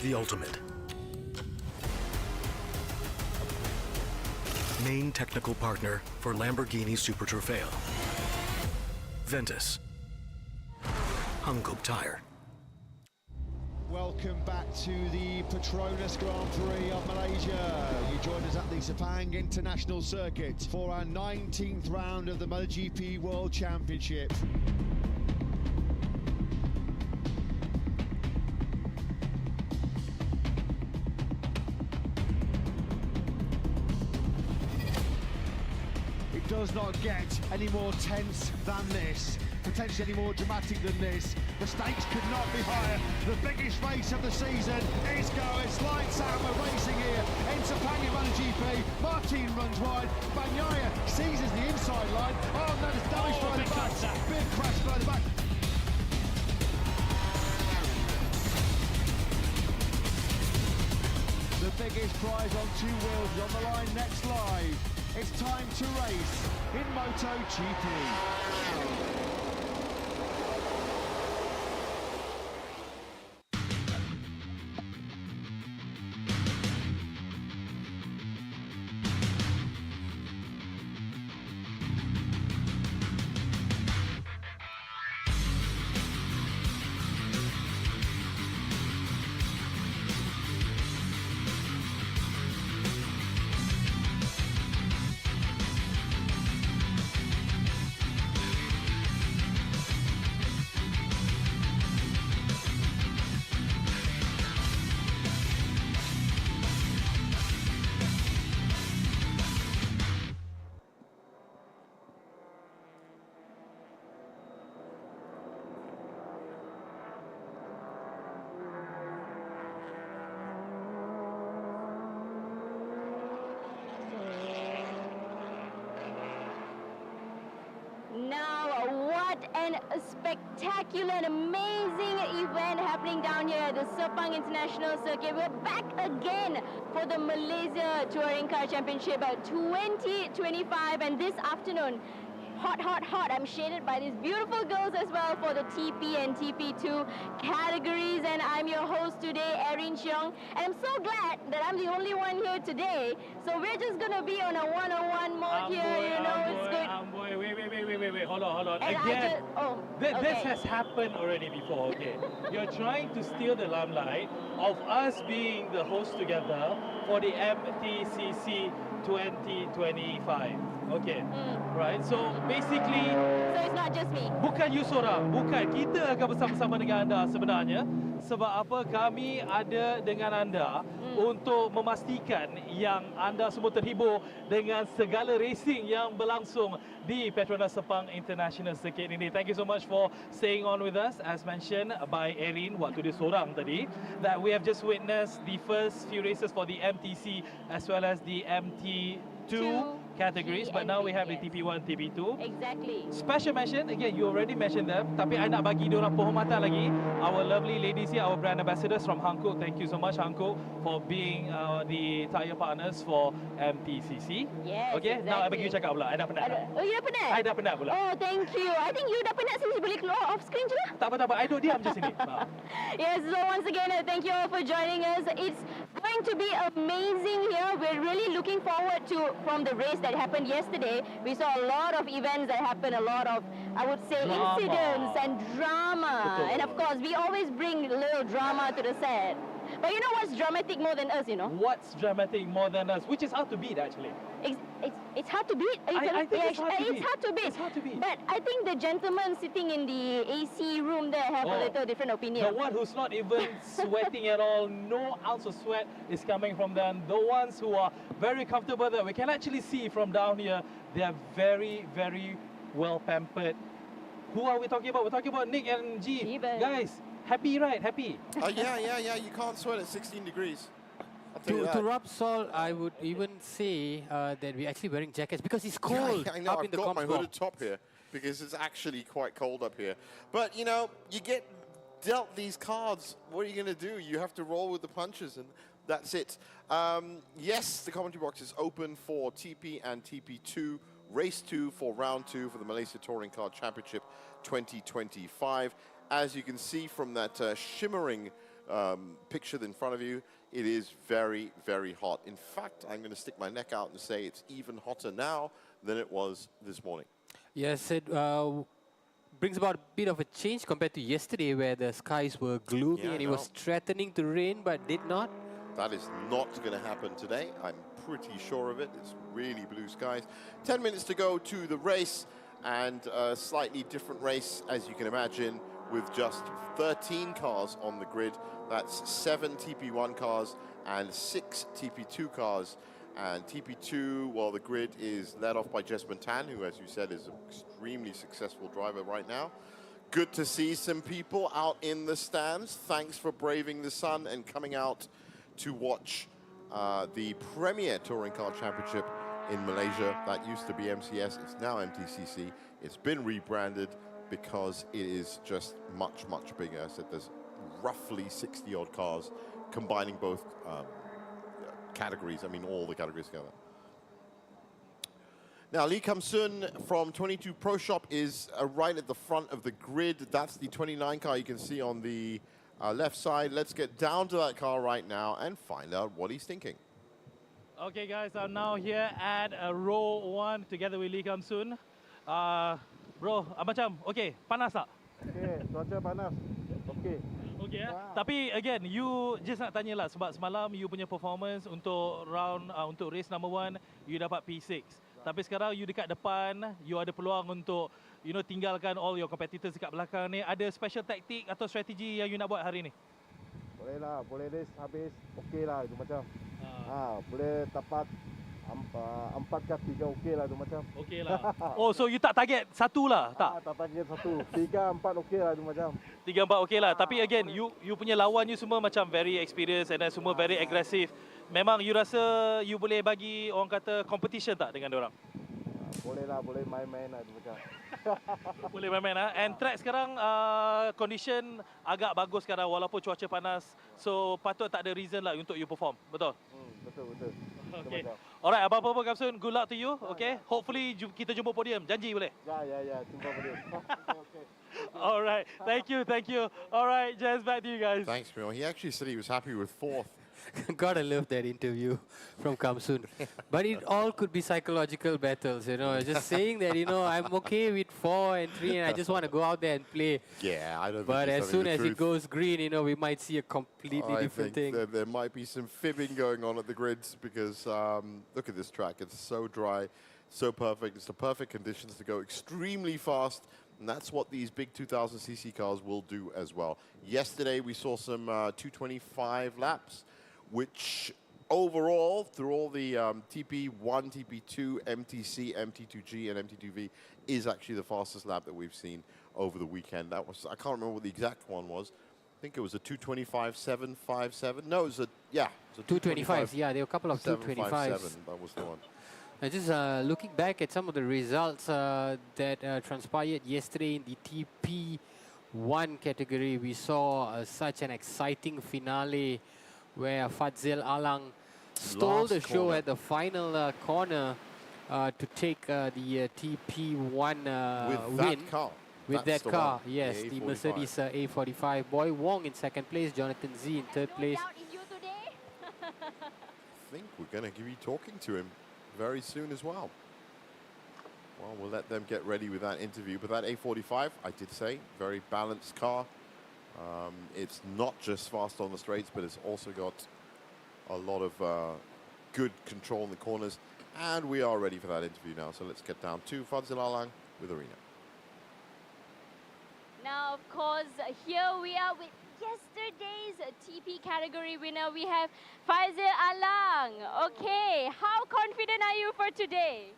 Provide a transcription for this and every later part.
the ultimate. Main technical partner for Lamborghini Super Trofeo. Ventus. Hankook Tire. Welcome back to the Petronas Grand Prix of Malaysia. You joined us at the Sepang International Circuit for our 19th round of the MotoGP World Championship. It does not get any more tense than this, potentially any more dramatic than this. The stakes could not be higher. The biggest race of the season is going. It's lights out, we're racing here in Sepang MotoGP. Martin runs wide, Bagnaia seizes the inside line. Oh no, there's damage by the back. Big crash by the back. The biggest prize on two wheels is on the line next live. It's time to race in MotoGP. Now, what an spectacular and amazing event happening down here at the Sepang International Circuit. We're back again for the Malaysia Touring Car Championship 2025, and this afternoon, hot, hot, hot. I'm shaded by these beautiful girls as well for the TP and TP2 categories, and I'm your host today, Erin Cheong, and I'm so glad that I'm the only one here today. So we're just gonna be on a one-on-one mode here, you know, it's good. Wait, hold on. And Again, okay. this has happened already before, okay? You're trying to steal the limelight of us being the host together for the MTCC 2025. Okay, right, so basically... So it's not just me? Bukan you seorang, bukan. Kita akan bersama-sama dengan anda sebenarnya. Sebab apa kami ada dengan anda untuk memastikan yang anda semua terhibur dengan segala racing yang berlangsung di Petronas Sepang International Circuit ini. Thank you so much for staying on with us. As mentioned by Erin waktu dia seorang tadi, that we have just witnessed the first few races for the MTC as well as the MT2 categories, but now we have the TP1, TP2. Exactly. Special mention, again, you already mentioned them, tapi I nak bagi diorang penghormatan lagi. Our lovely ladies here, our brand ambassadors from Hankook. Thank you so much, Hankook, for being the tire partners for MTCC. Yes, okay, exactly. now I bagi you cakap pula. I dah penat. Oh, you dah penat? I dah penat pula. Oh, thank you. I think you dah penat since boleh keluar off screen je lah. Tak apa. I duduk diam je sini. Yes, so once again, thank you all for joining us. It's going to be amazing here. We're really looking forward to, from the race that happened yesterday, we saw a lot of events that happened, a lot of, I would say, drama. Incidents and drama. Betul. And of course, we always bring a little drama to the set. But you know what's dramatic more than us, you know? What's dramatic more than us? Which is hard to beat, actually. It's hard to beat. I think it's hard to beat. It's hard to beat. It's hard to beat. But I think the gentlemen sitting in the AC room there have a little different opinion. The one who's not even sweating at all, no ounce of sweat is coming from them. The ones who are very comfortable that we can actually see from down here, they are very, very well pampered. Who are we talking about? We're talking about Nick and G. Guys, happy, right? Happy? Yeah. You can't sweat at 16 degrees. To rub salt, I would even say that we're actually wearing jackets because it's cold I know, up I've in the got my comms block. hooded top here because it's actually quite cold up here. But, you know, you get dealt these cards. What are you going to do? You have to roll with the punches, and that's it. Yes, the commentary box is open for TP and TP2. Race 2 for round 2 for the Malaysia Touring Car Championship 2025. As you can see from that shimmering picture in front of you, it is very, very hot. In fact, I'm going to stick my neck out and say it's even hotter now than it was this morning. Yes, it brings about a bit of a change compared to yesterday where the skies were gloomy and it was threatening to rain but did not. That is not going to happen today. I'm pretty sure of it. It's really blue skies. 10 minutes to go to the race, and a slightly different race, as you can imagine, with just 13 cars on the grid. That's 7 TP1 cars and 6 TP2 cars. And TP2, well, the grid is led off by Jesmond Tan, who, as you said, is an extremely successful driver right now. Good to see some people out in the stands. Thanks for braving the sun and coming out to watch the premier Touring Car Championship in Malaysia. That used to be MCS, it's now MTCC. It's been rebranded because it is just much, much bigger. I said there's roughly 60 odd cars combining both categories. I mean, all the categories together. Now, Lee Kam-sun from 22 Pro Shop is right at the front of the grid. That's the 29 car you can see on the left side. Let's get down to that car right now and find out what he's thinking. Okay, guys, I'm now here at row 1 together with Lee Kam-sun. Bro, macam, okay, panas tak? Okay, cuaca panas. Okay. Okay, tapi again, you just nak tanya lah sebab semalam you punya performance untuk round untuk race number 1 you dapat P6. Tapi sekarang you dekat depan, you ada peluang untuk tinggalkan all your competitors dekat belakang ni. Ada special tactic atau strategi yang you nak buat hari ni? Boleh lah, boleh race habis okey lah itu macam. Boleh dapat 4 ke 3 okey lah itu macam. Okey lah. Oh, so you tak target satu lah, tak? Tak target satu. 3, 4 okey lah itu macam. 3, 4 okey lah. Tapi again, you punya lawan you semua macam very experienced and then semua very aggressive. Memang you rasa you boleh bagi orang kata competition tak dengan diorang? Boleh lah, boleh main-main lah itu macam. Boleh main-main lah. And track sekarang condition agak bagus sekarang walaupun cuaca panas. So patut tak ada reason lah untuk you perform. Betul? Betul. Okay. Alright, apa-apa Kam-sun, good luck to you. Okay. Hopefully kita jumpa podium. Janji boleh? Ya, jumpa podium. Okay. Alright, thank you. Alright, Jazz, back to you guys. Thanks, Mil. He actually said he was happy with 4th. Gotta love that interview from Kam-sun. But it all could be psychological battles, just saying that, I'm okay with 4 and 3 and I just want to go out there and play. Yeah, I don't think But as soon as truth. it goes green, we might see a completely different thing. There might be some fibbing going on at the grids because look at this track. It's so dry, so perfect. It's the perfect conditions to go extremely fast. And that's what these big 2000cc cars will do as well. Yesterday, we saw some 225 laps, which overall, through all the TP1, TP2, MTC, MT2G, and MT2V, is actually the fastest lap that we've seen over the weekend. That was, I can't remember what the exact one was. I think it was a 225.757. No, it was a, yeah. It was a 225s, yeah, there were a couple of 225s. That was the one. And just looking back at some of the results that transpired yesterday in the TP1 category, we saw such an exciting finale where Fadzil Alang stole the show at the final corner to take the TP1 win. Car. With That's that car, one, yes, the Mercedes A45. Boy Wong in second place, Jonathan Z in third place. I think we're going to be talking to him very soon as well. Well, we'll let them get ready with that interview. But that A45, I did say, very balanced car. It's not just fast on the straights, but it's also got a lot of good control in the corners. And we are ready for that interview now. So let's get down to Fadzil Alang with Arena. Now, of course, here we are with yesterday's TP category winner. We have Fadzil Alang. Okay, how confident are you for today?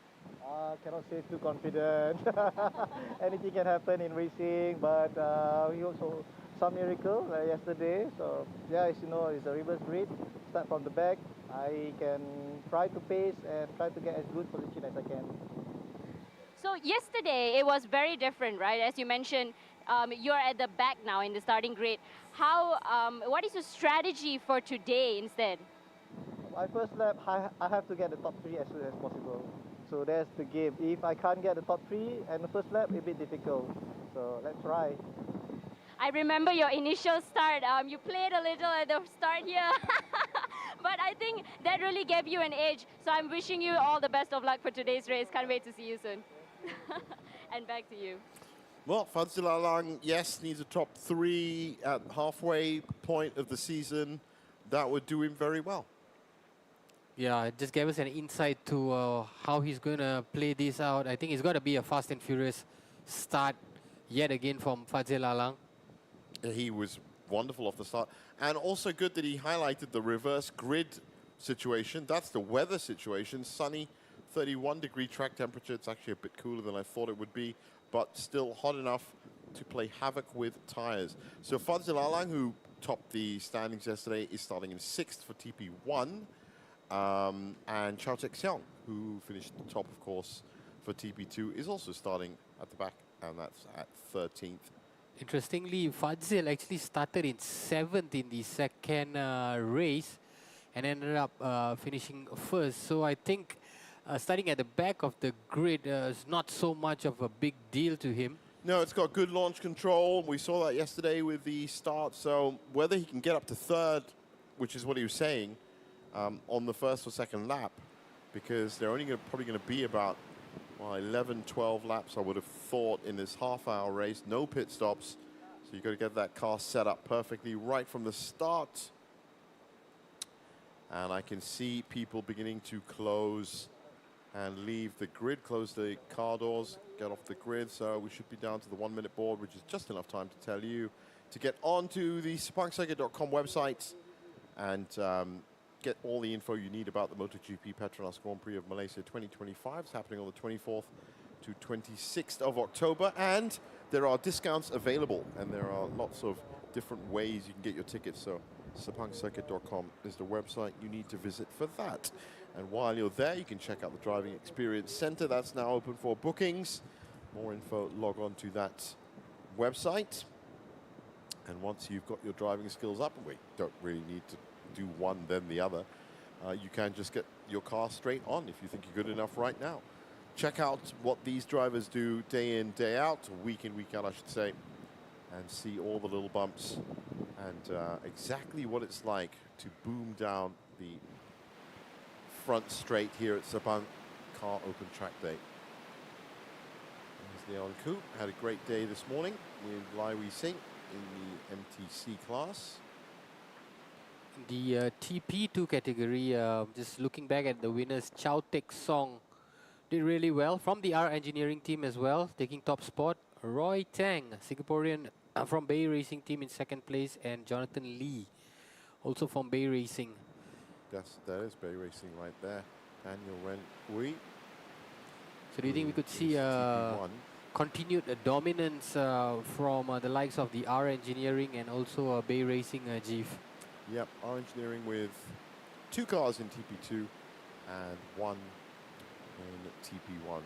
Cannot say too confident. Anything can happen in racing, but we also some miracle yesterday. So yeah, as you know, it's a reverse grid. Start from the back. I can try to pace and try to get as good position as I can. So yesterday it was very different, right? As you mentioned, you're at the back now in the starting grid. How? What is your strategy for today instead? My first lap, I have to get the top 3 as soon as possible. So that's the game. If I can't get the top 3 and the first lap, it's a bit difficult. So let's try. I remember your initial start. You played a little at the start here. But I think that really gave you an edge. So I'm wishing you all the best of luck for today's race. Can't wait to see you soon. And back to you. Well, Fadzil Alang, yes, needs a top 3 at halfway point of the season. That would do him very well. Yeah, it just gave us an insight to how he's going to play this out. I think it's got to be a fast and furious start yet again from Fadzil Alang. He was wonderful off the start. And also good that he highlighted the reverse grid situation. That's the weather situation. Sunny, 31-degree track temperature. It's actually a bit cooler than I thought it would be, but still hot enough to play havoc with tires. So Fadzil Alang, who topped the standings yesterday, is starting in 6th for TP1. And Chao Tek Siong, who finished top, of course, for TP2, is also starting at the back, and that's at 13th. Interestingly, Fadzil actually started in 7th in the second race and ended up finishing first. So I think starting at the back of the grid is not so much of a big deal to him. No, it's got good launch control. We saw that yesterday with the start. So whether he can get up to 3rd, which is what he was saying, on the 1st or 2nd lap, because they're only probably going to be about 11, 12 laps, I would have thought, in this half-hour race. No pit stops. So you've got to get that car set up perfectly right from the start. And I can see people beginning to close and leave the grid, close the car doors, get off the grid. So we should be down to the 1-minute board, which is just enough time to tell you to get onto the sepangsircuit.com website and get all the info you need about the MotoGP Petronas Grand Prix of Malaysia 2025. It's happening on the 24th to 26th of October, and there are discounts available, and there are lots of different ways you can get your tickets. So sepangsircuit.com is the website you need to visit for that. And while you're there, you can check out the Driving Experience Center. That's now open for bookings. More info, log on to that website. And once you've got your driving skills up, and we don't really need to do one then the other, you can just get your car straight on if you think you're good enough right now. Check out what these drivers do day in, day out, week in, week out, I should say, and see all the little bumps and exactly what it's like to boom down the front straight here at Sepang Car Open Track Day. There's Leon Koo, had a great day this morning with Lai Wei Sing in the MTC class. The TP2 category, just looking back at the winners, Chao Tek Siong did really well from the R Engineering team as well, taking top spot. Roy Tang, Singaporean from Bay Racing team, in 2nd place, and Jonathan Lee, also from Bay Racing. Yes, that is Bay Racing right there. Daniel Ren Ui. So do you think we could see continued dominance from the likes of the R Engineering and also Bay Racing, Jeev? Yep, R Engineering with 2 cars in TP2 and 1 in TP1.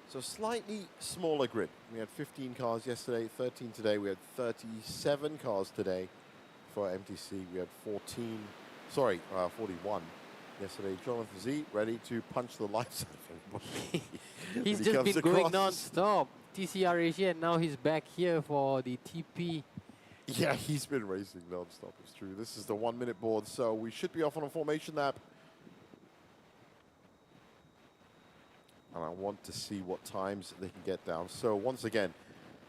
So slightly smaller grid. We had 15 cars yesterday, 13 today. We had 37 cars today for MTC. We had 41 yesterday. Jonathan Z ready to punch the lights out of everybody. He's just been going non-stop. TCR Asia, and now he's back here for the TP. Yeah, he's been racing non-stop, it's true. This is the 1-minute board, so we should be off on a formation lap. And I want to see what times they can get down. So once again,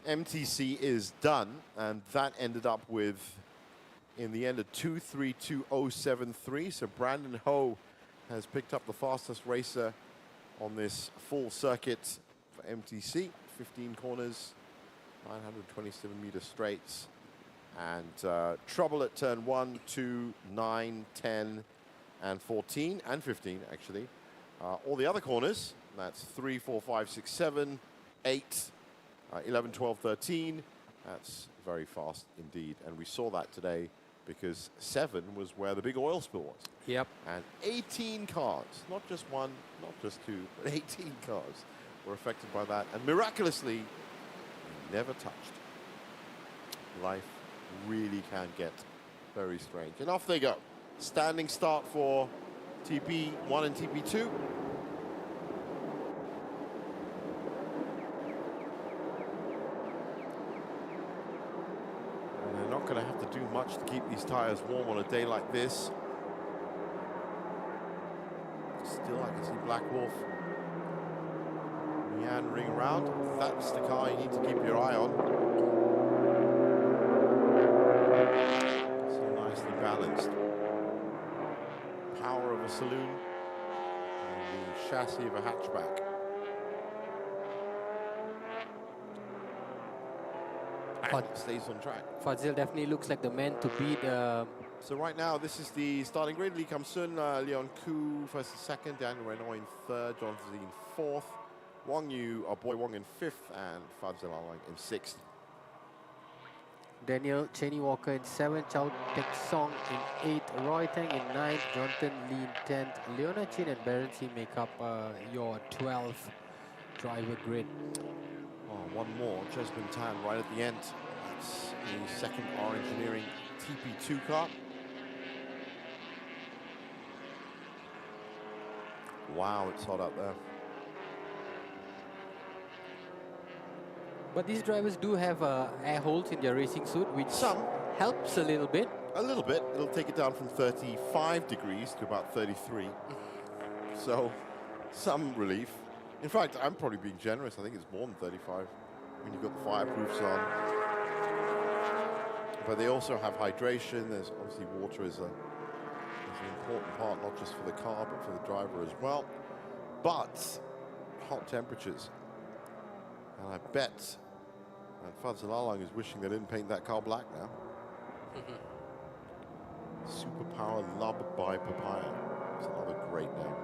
MTC is done, and that ended up with, in the end, a 2:32.073. So Brandon Ho has picked up the fastest racer on this full circuit for MTC. 15 corners, 927-meter straights, and trouble at turn 1, 2, 9, 10, and 14, and 15, actually. All the other corners, that's 3, 4, 5, 6, 7, 8, 11, 12, 13. That's very fast indeed. And we saw that today because 7 was where the big oil spill was. Yep. And 18 cars, not just 1, not just 2, but 18 cars were affected by that. And miraculously, never touched. Life really can get very strange. And off they go. Standing start for TP1 and TP2. not going to have to do much to keep these tyres warm on a day like this. Still, I can see Black Wolf meandering around. That's the car you need to keep your eye on. So nicely balanced. Power of a saloon and the chassis of a hatchback. And it stays on track. Fazil definitely looks like the man to beat. So right now, this is the starting grid. Lee Kam-sun, Leon Koo first and second, Daniel Renault in third, John Fazil in fourth, Wang Yu, Boy Wong in fifth, and Fazil Alang in sixth. Daniel Cheney Walker in seventh, Chow Tek Song in eighth, Roy Tang in ninth, Jonathan Lee in 10th, Leona Chin and Baron T make up your 12th driver grid. Oh, one more, Jesmine Tan right at the end. That's the second R Engineering TP2 car. Wow, it's hot out there. But these drivers do have air holes in their racing suit, which helps a little bit. A little bit. It'll take it down from 35 degrees to about 33. So, some relief. In fact, I'm probably being generous. I think it's more than 35 when you've got the fireproofs on. But they also have hydration. There's obviously water is an important part, not just for the car, but for the driver as well. But hot temperatures. And I bet that Fazil Alang is wishing they didn't paint that car black now. Superpower Lub by Papaya. It's another great name.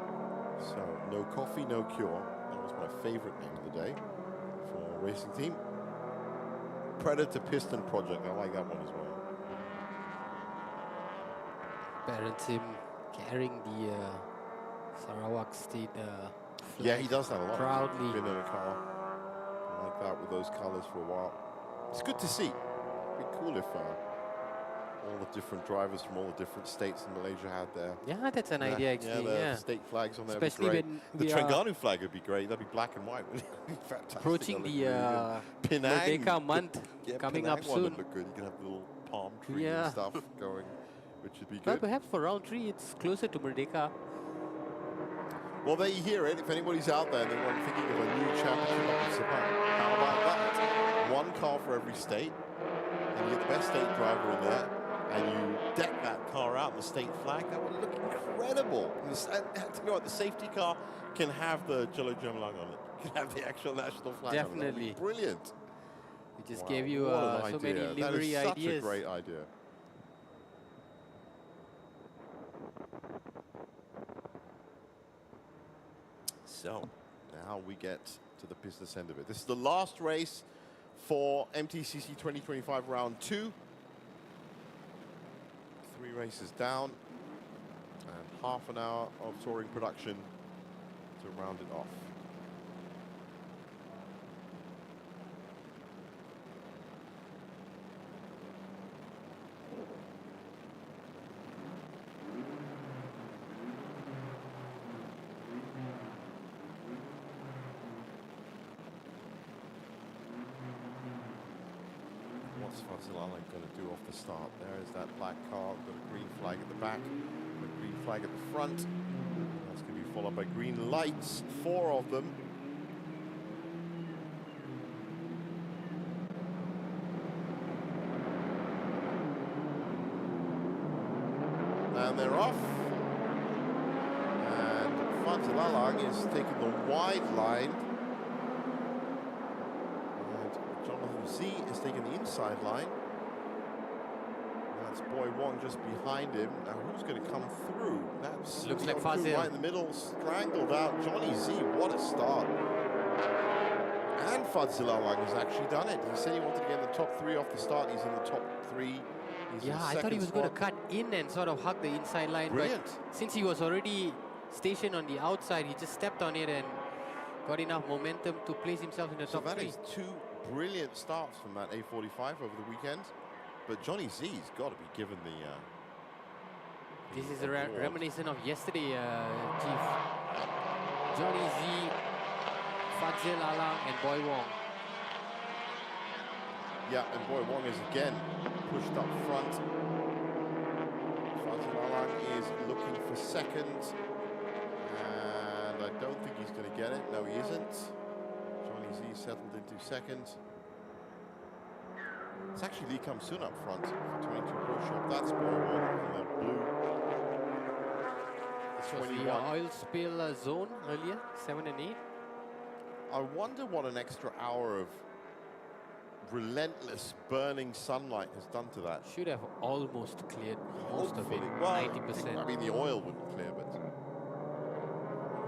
So, no coffee, no cure. That was my favorite name of the day for a racing team. Predator Piston Project. I like that one as well. Baron Tim carrying the Sarawak State flag. Yeah, he does that a lot. Proudly. He's been in a car like that with those colors for a while. It's good to see. It'd be cool if all the different drivers from all the different states in Malaysia had their... Yeah, that's an idea actually. Yeah, the state flags on there. Especially would be when great. The we are Terengganu flag would be great. That'd be black and white. Fantastic. approaching That'd the look really good. Penang. Merdeka month Yeah, coming Penang up one soon. would look good. You can have the little palm tree and stuff going, which would be Well, good. perhaps for round 3, it's closer to Merdeka. Well, there you hear it. If anybody's out there and they want thinking of a new championship up in Sepang, how about that? One car for every state, and you get the best state driver in there, and you deck that car out in the state flag. That would look incredible. And you know what? The safety car can have the Jalo Jamlang on it. Can have the actual national flag on it. Definitely. That'd be brilliant. We just Wow, gave you what an so many idea. livery That is ideas. such a great idea. So, now we get to the business end of it. This is the last race for MTCC 2025 round 2. 3 races down and half an hour of touring production to round it off. What's Fazil Alang going to do off the start? There is that black car, got a green flag at the back, a green flag at the front. That's going to be followed by green lights, 4 of them. And they're off. And Fazil Alang is taking the wide line. Z is taking the inside line. That's Boy Wong just behind him. Now who's going to come through? That's Looks like Leon Koo Fazil. right in the middle, strangled out. Johnny Z, what a start. And Fazil Alang has actually done it. He said he wanted to get in the top 3 off the start. He's in the top 3. He's in Yeah, I thought second he was going to spot. cut in and sort of hug the inside line. Brilliant. But since he was already stationed on the outside, he just stepped on it and got enough momentum to place himself in the So top that 3. is 2 brilliant starts from that A45 over the weekend. But Johnny Z's got to be given the This is a award. reminiscent of yesterday, Chief. Johnny Z, Fazil Alang, and Boy Wong. Yeah, and Boy Wong is again pushed up front. Fazil Alang is looking for second. And I don't think he's going to get it. No, he isn't. Johnny Z settled into second. It's actually Lee Kam Soon up front for 22 pro shop. That's Boy Wong in the blue. This was 21. the oil spill zone earlier, 7 and 8. I wonder what an extra hour of relentless burning sunlight has done to that. Should have almost cleared most of it, Hopefully. Well, 90%. I mean, the oil wouldn't clear, but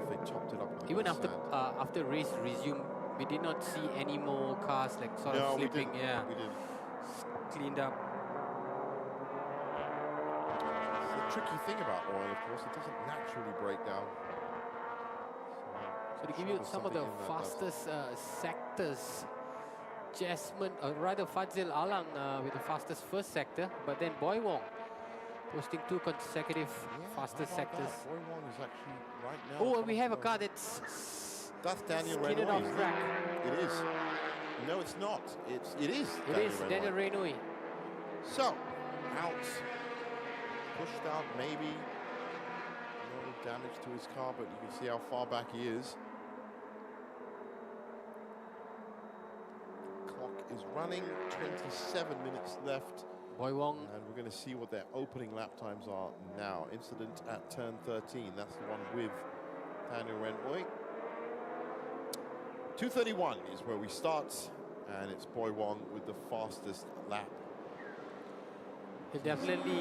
if they topped it up with Even after sand. after race resumed, we did not see any more cars like sort of we slipping. didn't. Yeah, We didn't. cleaned up. The tricky thing about oil, of course, it doesn't naturally break down. So to give you some of the fastest sectors, Jasmine, rather Fazil Alang with the fastest first sector, but then Boy Wong posting 2 consecutive fastest sectors. Boy Wong is actually right now. Oh, we have a car that's Daniel skidded Renoy. off track. It is. No, it's not. It is. It is Daniel Renoy. So, out. Pushed out, maybe. No damage to his car, but you can see how far back he is. Clock is running. 27 minutes left. Boy Wong. And we're going to see what their opening lap times are now. Incident at turn 13. That's the one with Daniel Renoy. 2:31 is where we start, and it's Boy Wong with the fastest lap. He definitely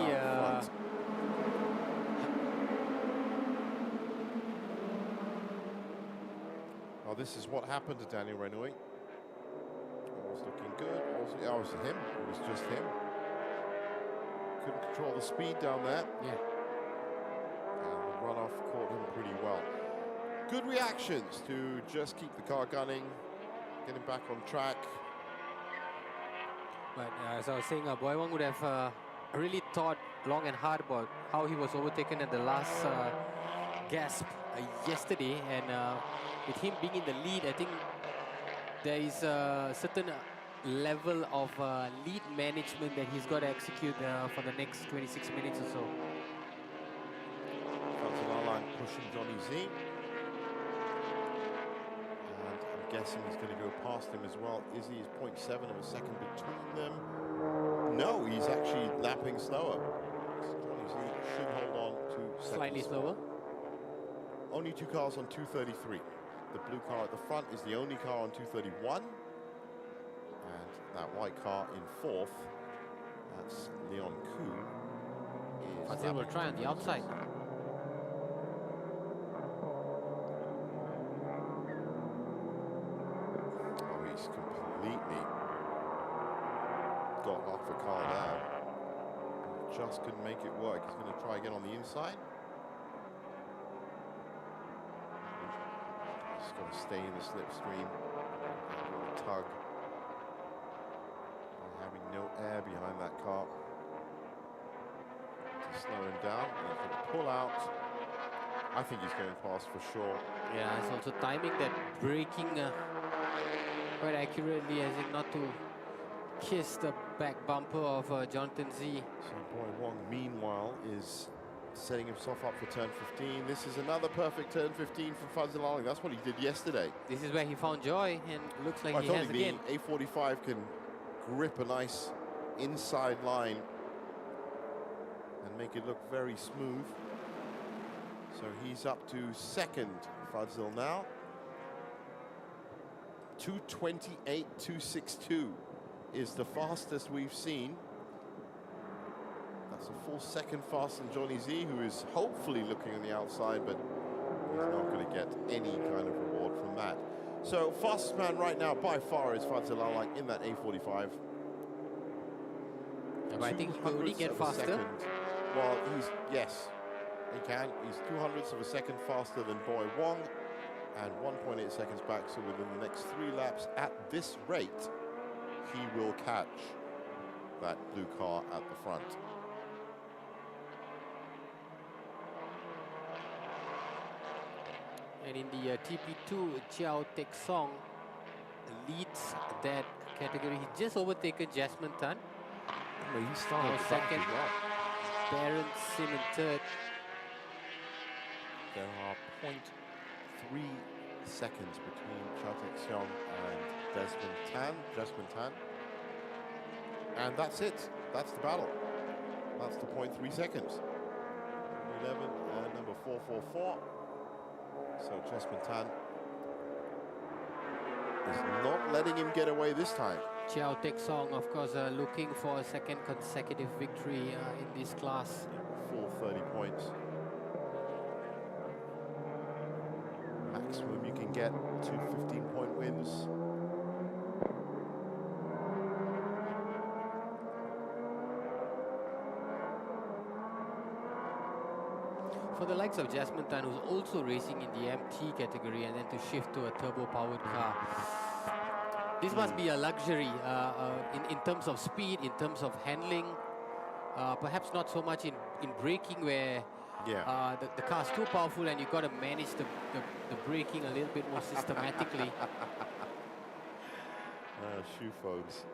Well, this is what happened to Daniel Renoy. Was looking good. Also, it was him. It was just him. Couldn't control the speed down there. yeah. And the runoff caught him pretty well. Good reactions to just keep the car gunning, get him back on track. But as I was saying, Boy Wong would have really thought long and hard about how he was overtaken at the last gasp yesterday, and with him being in the lead, I think there is a certain level of lead management that he's got to execute for the next 26 minutes or so. Fazil Alang pushing Johnny Z. And I'm guessing he's going to go past him as well. Izzy is 0.7 of a second between them. No, he's actually lapping slower. So Johnny Z should hold on to seconds. Slightly slower. Only 2 cars on 233. The blue car at the front is the only car on 231. And that white car in 4th, that's Leon Koo. Fazil will try on the outside. Oh, he's completely got off the car there. Just couldn't make it work. He's going to try again on the inside. He's got to stay in the slipstream. Tug. And having no air behind that car to slow him down. And he's going to pull out. I think he's going past for sure. Yeah, it's also timing that braking quite accurately, as in not to kiss the back bumper of Jonathan Z. So Boy Wong, meanwhile, is setting himself up for turn 15. This is another perfect turn 15 for Fazil Alang. That's what he did yesterday. This is where he found joy, and looks like I he told has you again. the A45 can grip a nice inside line and make it look very smooth. So he's up to second, Fazil now. 2:28.262 is the fastest we've seen. That's a full second faster than Johnny Z, who is hopefully looking on the outside, but he's not going to get any kind of reward from that. So fastest man right now by far is Fazil Alang in that A45. Yeah, but I think he could only 200ths get of a faster. second. Well, yes, he can. He's 200ths of a second faster than Boy Wong and 1.8 seconds back. So within the next 3 laps at this rate, he will catch that blue car at the front. And in the TP2, Chiao Tek Song leads that category. He's just overtaken Jasmine Tan. Well, he started Now the back second. as well. Baron Sim in third. There are 0.3 seconds between Chao Tek-seong and Desmond Tan. And that's it. That's the battle. That's the 0.3 seconds. 11 and number 444. So Desmond Tan is not letting him get away this time. Chao Tek-seong, of course, looking for a second consecutive victory in this class. Full 30 points. Maximum you can get 2 15-point wins. For the likes of Jasmine Tan, who's also racing in the MT category, and then to shift to a turbo-powered car, this must be a luxury in terms of speed, in terms of handling. Perhaps not so much in braking, where the car's too powerful and you've got to manage the braking a little bit more systematically. Shoe fogs.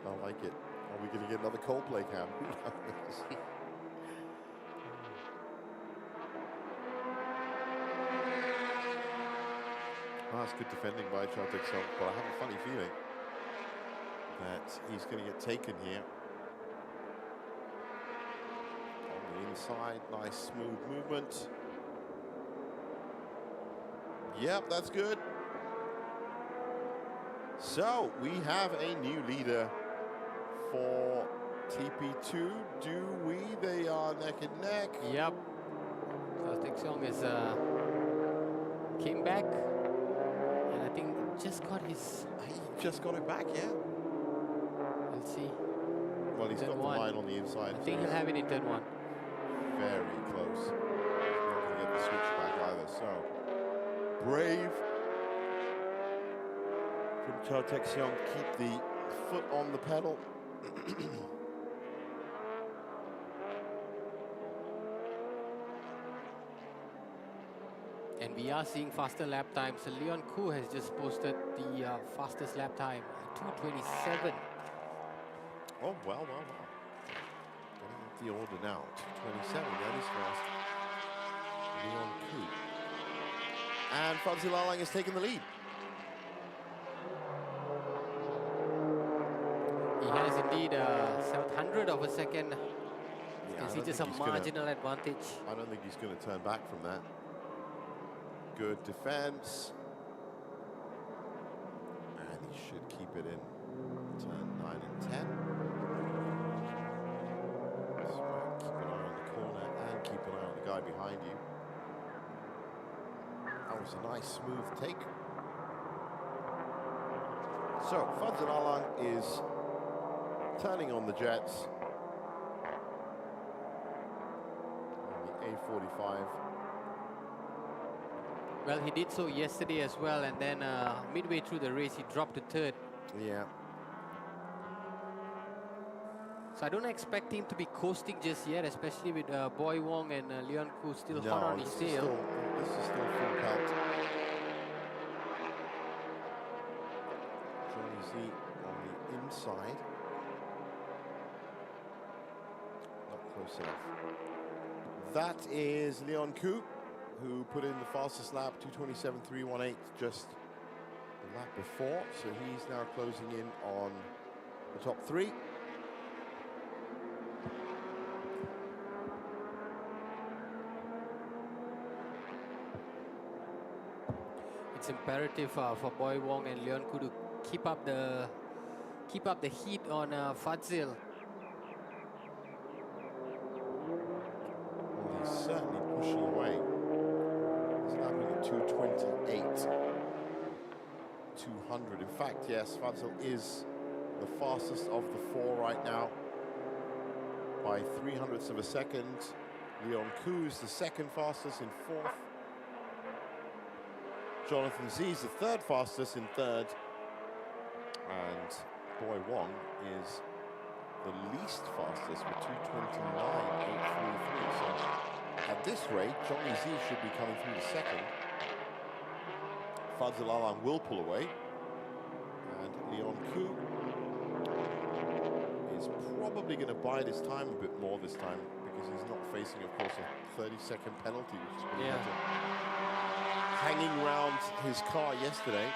I like it. Are we going to get another Coldplay cam? Who knows? That's good defending by Chao Tek-seong, but I have a funny feeling that he's going to get taken here. On the inside, nice smooth movement. Yep, that's good. So we have a new leader for TP2. Do we? They are neck and neck. Yep. Chao Tek-seong is came back. I think just got his... He just got it back, yeah. We'll see. Well, he's got the line on the inside. I think he'll have it in turn one. Very close. He's not going to get the switch back either, so... Brave from Chao Tek-seong. Keep the foot on the pedal. And we are seeing faster lap times. So Leon Koo has just posted the fastest lap time, 2:27. Oh, well. Getting up the order now. 2:27, that is fast. Leon Koo. And Fuzzy Lalang has taken the lead. He has indeed a 700 of a second. Yeah, You see just a marginal advantage. I don't think he's going to turn back from that. Good defense. And he should keep it in turn 9 and 10. So keep an eye on the corner and keep an eye on the guy behind you. That was a nice smooth take. So Fadzil Alang is turning on the jets on the A45. Well, he did so yesterday as well, and then midway through the race, he dropped to third. Yeah. So I don't expect him to be coasting just yet, especially with Boy Wong and Leon Koo still hot on his tail. This is still full pelt. Johnny Z on the inside. Not close enough. That is Leon Koo, who put in the fastest lap, 2:27.318, just the lap before. So he's now closing in on the top three. It's imperative for Boy Wong and Leon Koo to keep up the heat on Fadzil. Well, he's certainly pushing away. He's lapping at 2:28. 200. In fact, yes, Fadzil is the fastest of the four right now by 0.03 of a second. Leon Koo is the second fastest in fourth. Jonathan Z is the third fastest in third. And Boy Wong is the least fastest with 2:29.833. So at this rate, Johnny Z should be coming through the second. Fadzil Alang will pull away. And Leon Koo is probably going to bide his time a bit more this time because he's not facing, of course, a 30-second penalty, which is pretty much hanging around his car yesterday.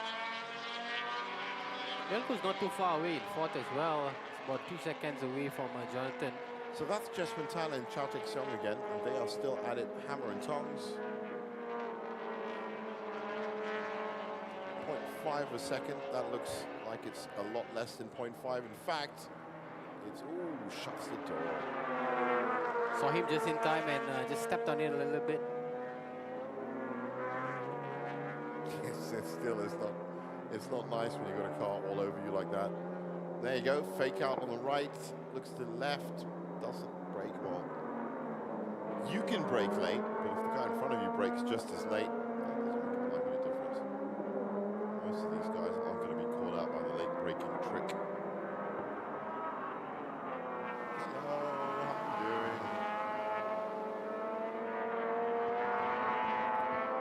Yelko's not too far away in fourth as well. It's about 2 seconds away from Jonathan. So that's Jesper Tala and Chao Tae-seong again, and they are still at it, hammer and tongs. 0.5 a second, that looks like it's a lot less than 0.5. In fact, it's, ooh, shuts the door. Saw him just in time and just stepped on it a little bit. Still, it's not nice when you've got a car all over you like that. There you go, fake out on the right, looks to the left, doesn't brake well. You can brake late, but if the guy in front of you brakes just as late, that doesn't make a bit of difference. Most of these guys aren't going to be caught out by the late braking trick. Hello, how are you doing?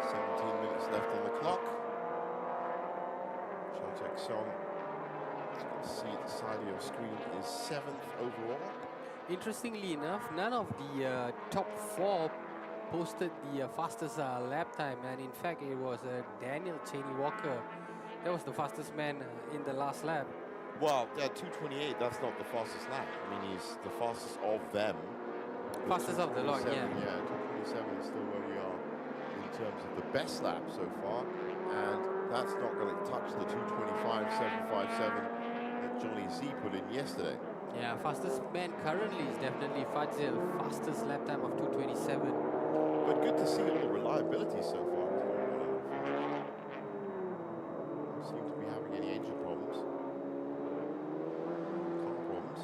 17 minutes left on the clock. Chao Tae-seong, as you can see at the side of your screen, is 7th overall. Interestingly enough, none of the top 4 posted the fastest lap time, and in fact it was Daniel Cheney Walker that was the fastest man in the last lap. Well, 2:28, that's not the fastest lap. I mean, he's the fastest of them. Fastest of the lot, yeah. Yeah, 2:27 is still where we are in terms of the best lap so far, and that's not going to touch the 2:25.757 that Johnny Z put in yesterday. Yeah, fastest man currently is definitely Fadzil. Fastest lap time of 2:27. But good to see all the reliability so far. Don't seem to be having any engine problems. Car problems.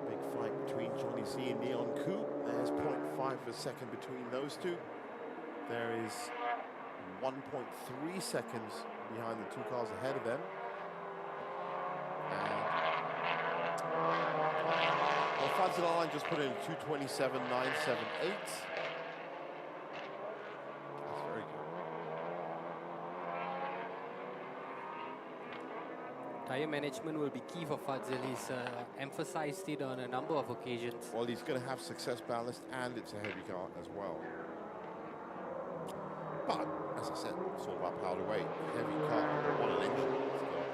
Big fight between Johnny Z and Leon Koo. There's 0.5 of a second between those two. There is 1.3 seconds behind the 2 cars ahead of them. Well, Fadzil Alan just put in 2:27.978. That's very good. Tyre management will be key for Fadzil. He's emphasized it on a number of occasions. Well, he's going to have success ballast, and it's a heavy car as well. But, as I said, it's all about power to weight. Heavy car, what an engine it's got.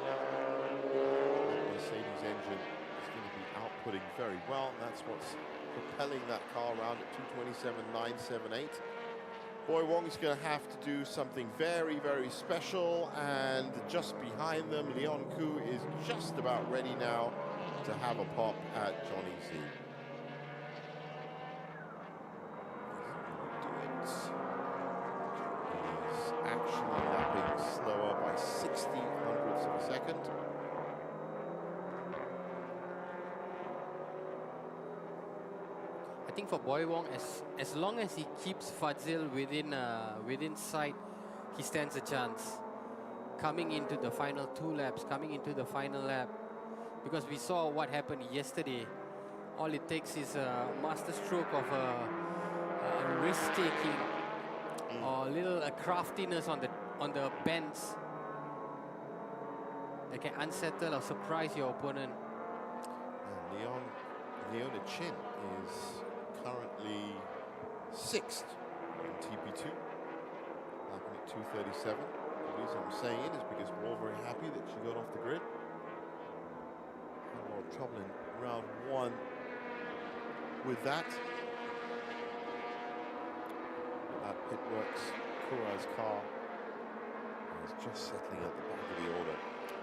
Mercedes engine is going to be outputting very well, and that's what's propelling that car around at 2:27.978. Boy Wong's going to have to do something very, very special, and just behind them, Leon Koo is just about ready now to have a pop at Johnny Z. He's actually lapping slower by 60 hundredths of a second. I think for Boy Wong, as long as he keeps Fadzil within sight, he stands a chance. Coming into the final 2 laps, coming into the final lap, because we saw what happened yesterday. All it takes is a master stroke of a risk-taking or a little craftiness on the bends that can unsettle or surprise your opponent. Leona Chin is currently 6th in TP2, lapping at 2:37. The reason I'm saying it is because we're all very happy that she got off the grid. Had a lot of trouble in round 1 with that. That Pitworks Kura's car is just settling at the back of the order.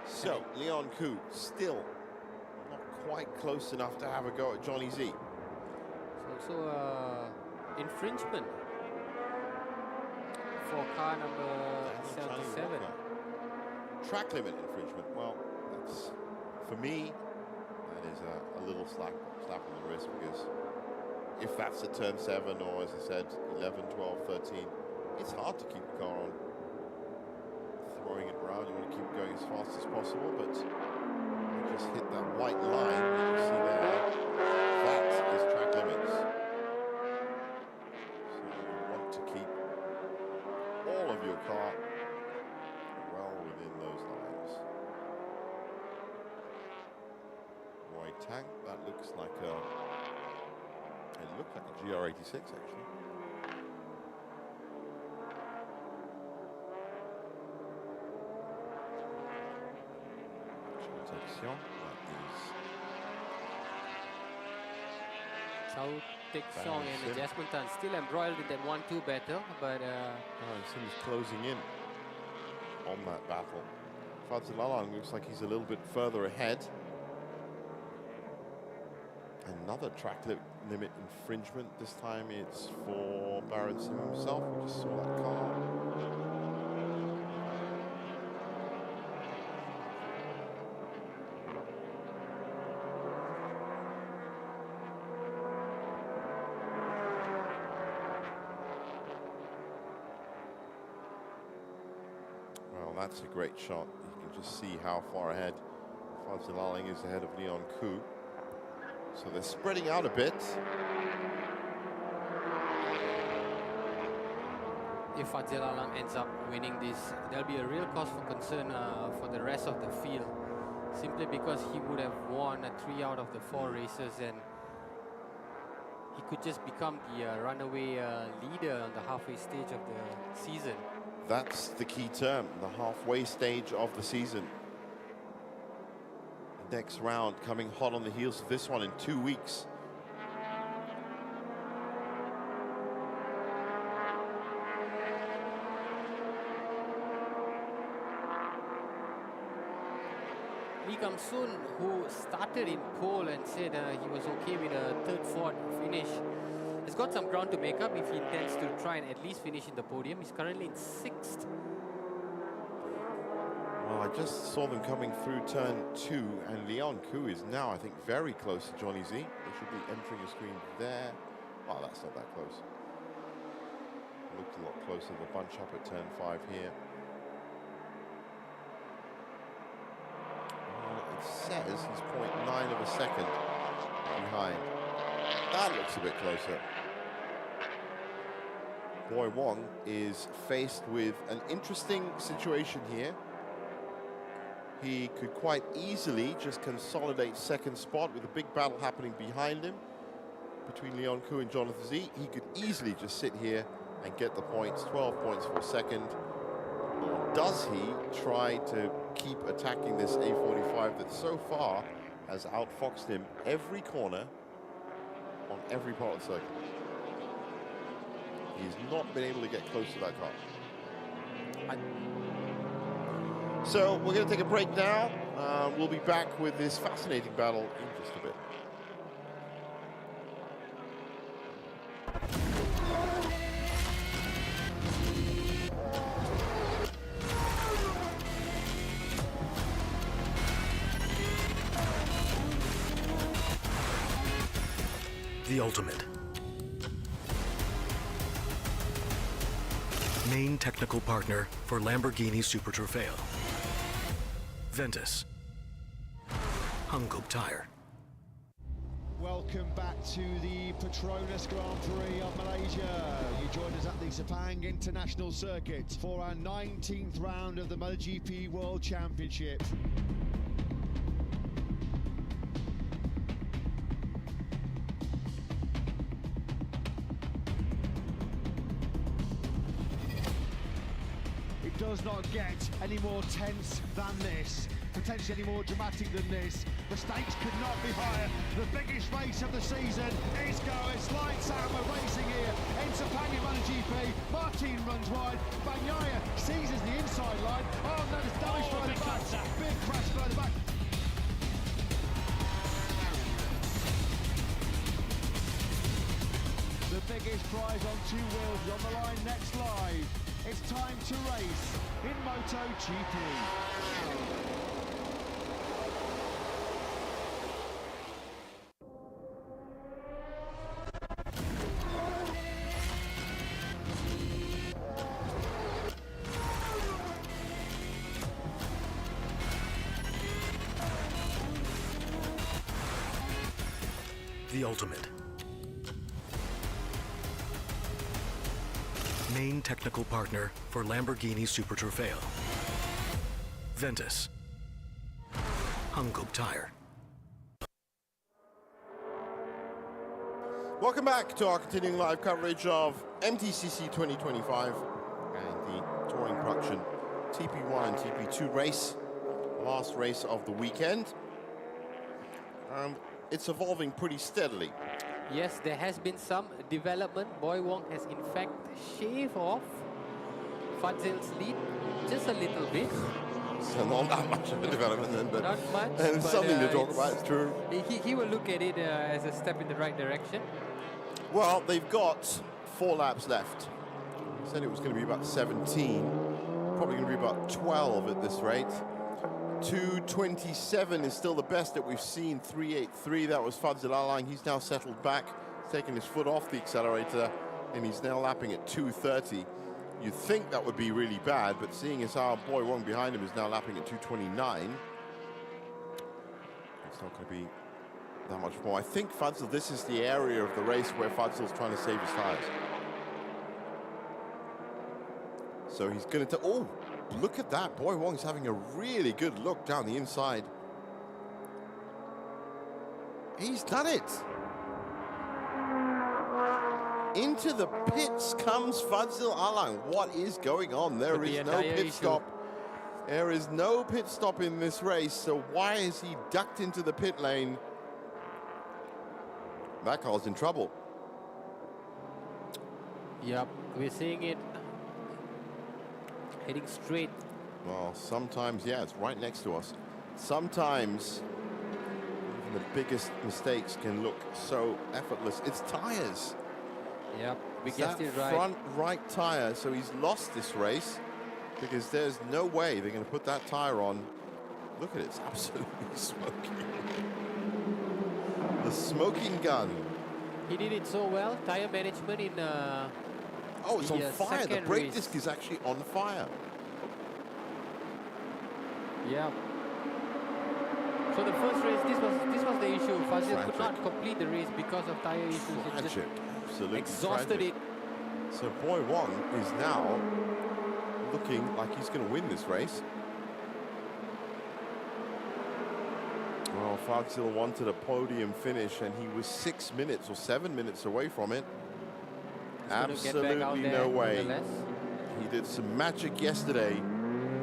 So, Leon Koo still not quite close enough to have a go at Johnny Z. It's also infringement for car number 77. Track limit infringement. Well, that's, for me, that is a little slap on the wrist, because if that's a turn 7 or, as I said, 11, 12, 13, it's hard to keep the car on. Throwing it around, you want to keep it going as fast as possible, but you just hit that white line that you see there. That is track limits. So you want to keep all of your car well within those lines. tank. That looks like a... It looked like a GR86 actually. Protection. Sao takes song and adjustment turn. Still embroiled in that 1-2 battle, but it seems closing in on that battle. Fadzalalang looks like he's a little bit further ahead. Another track limit infringement. This time it's for Baron Sim himself. We just saw that car. Well, that's a great shot. You can just see how far ahead Fadzalalang is ahead of Leon Koo. So they're spreading out a bit. if Fadzalalang ends up winning this, there'll be a real cause for concern for the rest of the field, simply because he would have won 3 out of the 4 races and he could just become the runaway leader on the halfway stage of the season. That's the key term, the halfway stage of the season. Next round coming hot on the heels of this one in 2 weeks. Lee Kam-soon, who started in pole and said he was okay with a 3rd, 4th finish, has got some ground to make up if he intends to try and at least finish in the podium. He's currently in 6th. Well, I just saw them coming through turn 2, and Leon Koo is now, I think, very close to Johnny Z. They should be entering a screen there. Oh, that's not that close. Looked a lot closer. The bunch up at turn 5 here. It says he's 0.9 of a second behind. That looks a bit closer. Boy Wong is faced with an interesting situation here. He could quite easily just consolidate 2nd spot with a big battle happening behind him between Leon Koo and Jonathan Z. He could easily just sit here and get the points, 12 points for 2nd. Or does he try to keep attacking this A45 that so far has outfoxed him every corner on every part of the circuit? He's not been able to get close to that car. So we're going to take a break now. We'll be back with this fascinating battle in just a bit. The ultimate. Main technical partner for Lamborghini Super Trofeo. Ventus. Hungkook Tire. Welcome back to the Petronas Grand Prix of Malaysia. You joined us at the Sepang International Circuit for our 19th round of the MotoGP World Championship. It does not get any more tense than this, potentially any more dramatic than this. The stakes could not be higher. The biggest race of the season is going. It's lights out, we're racing here in Sepang MotoGP. Martin runs wide, Bagnaia seizes the inside line. Oh no, there's damage by the back. Big crash by the back. The biggest prize on 2 wheels is on the line next live. It's time to race in MotoGP. The ultimate. Main technical partner for Lamborghini Super Trofeo. Ventus. Hungkook Tire. Welcome back to our continuing live coverage of MTCC 2025 and the touring production TP1 and TP2 race, last race of the weekend. It's evolving pretty steadily. Yes, there has been some development. Boy Wong has in fact shaved off Fadzil's lead just a little bit. So not that much of a development then, but Not much, and but, something to talk about, it's true. He will look at it as a step in the right direction. Well, they've got 4 laps left. I said it was going to be about 17. Probably going to be about 12 at this rate. 2:27 is still the best that we've seen. 3:83, that was Fadzil Alang. He's now settled back, taken his foot off the accelerator, and he's now lapping at 2:30. You'd think that would be really bad, but seeing as how Boy Wong behind him is now lapping at 2:29, it's not going to be that much more. I think Fadzil, this is the area of the race where Fadzil's trying to save his tires. So he's going to, oh, look at that. Boy Wong's having a really good look down the inside. He's done it. Into the pits comes Fadzil Alang. What is going on? There is no pit stop. There is no pit stop in this race. So why is he ducked into the pit lane? That car's in trouble. Yep, we're seeing it heading straight. Well, sometimes, yeah, it's right next to us. Sometimes even the biggest mistakes can look so effortless. It's tires. Yep, we It's guessed that it right. front right tire, so he's lost this race because there's no way they're going to put that tire on. Look at it, it's absolutely smoking. The smoking gun. He did it so well. Tire management in Oh, it's on the fire. The second brake race. disc is actually on fire. Yeah. So the first race, this was the issue. Fadzil could Tragic. not complete the race because of tire issues. It just Tragic. Absolutely exhausted tragic. it. So Boy Wong is now looking like he's going to win this race. Well, Fadzil wanted a podium finish, and he was 6 minutes or 7 minutes away from it. He's gonna get back out Absolutely there no way. nonetheless. He did some magic yesterday,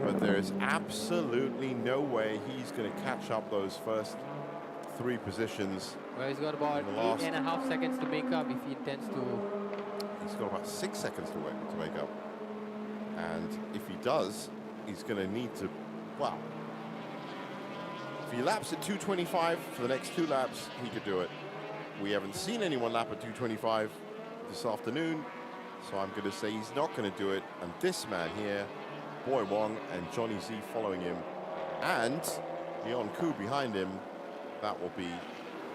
but there is absolutely no way he's going to catch up those first 3 positions. Well, he's got about In the last- 8.5 seconds to make up if he intends to. He's got about 6 seconds to make up. And if he does, he's going to need to, well, if he laps at 2:25 for the next 2 laps, he could do it. We haven't seen anyone lap at 2:25 this afternoon, so I'm going to say he's not going to do it. And this man here, Boy Wong and Johnny Z following him, and Leon Koo behind him, that will be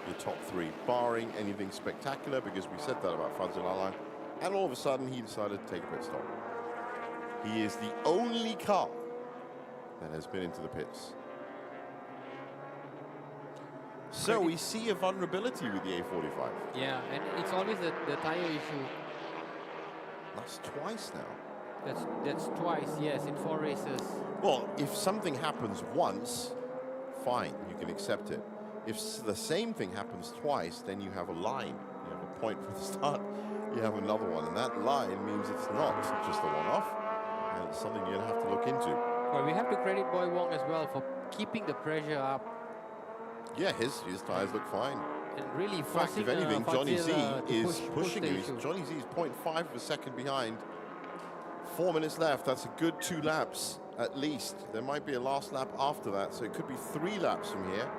the top 3, barring anything spectacular, because we said that about Fadzil Alang. And all of a sudden, he decided to take a pit stop. He is the only car that has been into the pits. So we see a vulnerability with the A45. Yeah, and it's always the tire issue. That's twice now. That's twice, yes, in 4 races. Well, if something happens once, fine, you can accept it. If the same thing happens twice, then you have a line. You have a point from the start, you have another one. And that line means it's not just a one-off, and it's something you're going to have to look into. Well, we have to credit Boy Wong as well for keeping the pressure up Yeah, his tires look fine. and really In fact, forcing if anything, Johnny Z Fadzil, to is push pushing the him. issue. Johnny Z is 0.5 of a second behind. 4 minutes left. That's a good 2 laps at least. There might be a last lap after that, so it could be 3 laps from here.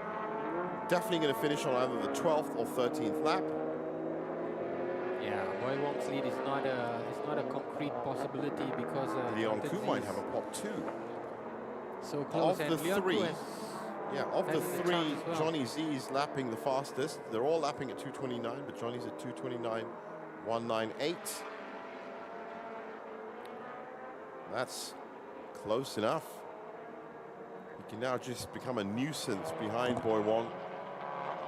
Definitely going to finish on either the 12th or 13th lap. Yeah, Boy Wong's lead is not a concrete possibility because Leon Jonathan Koo Z might is have a pop too. so close. Of And the Leon Koo 3, has- yeah, of the has a 3, chance as well. Johnny Z is lapping the fastest. They're all lapping at 2:29, but Johnny's at 2:29.198. That's close enough. He can now just become a nuisance behind Boy Wong.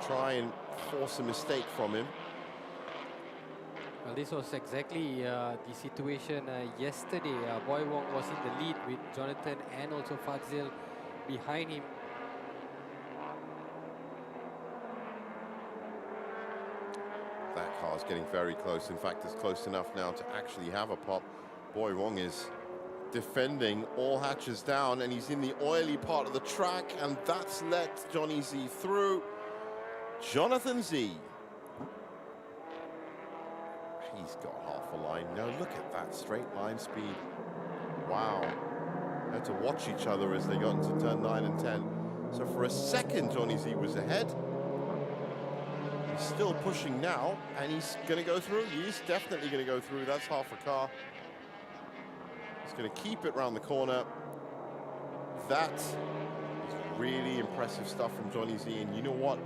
Try and force a mistake from him. Well, this was exactly the situation yesterday. Boy Wong was in the lead with Jonathan and also Fadzil behind him. That car's it's getting very close. In fact, it's close enough now to actually have a pop. Boy Wong is defending all hatches down, and he's in the oily part of the track, and that's let Johnny Z through. Jonathan Z. He's got half a line. Now look at that straight line speed. Wow. They had to watch each other as they got into turn 9 and 10. So for a second, Johnny Z was ahead. He's still pushing now, and he's going to go through. He's definitely going to go through. That's half a car. He's going to keep it around the corner. That is really impressive stuff from Johnny Z. And you know what?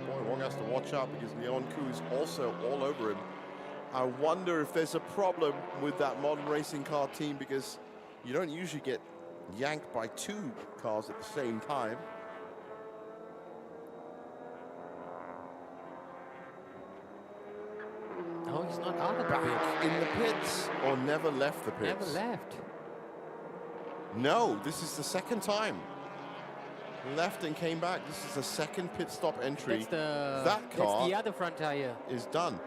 Boy Wong has to watch out because Leon Koo is also all over him. I wonder if there's a problem with that modern racing car team, because you don't usually get yanked by 2 cars at the same time. No, he's not out of the pit. Back in the pits, or never left the pits? Never left. No, this is the second time. Left and came back. This is the second pit stop entry. That car that's the other front tire. is done.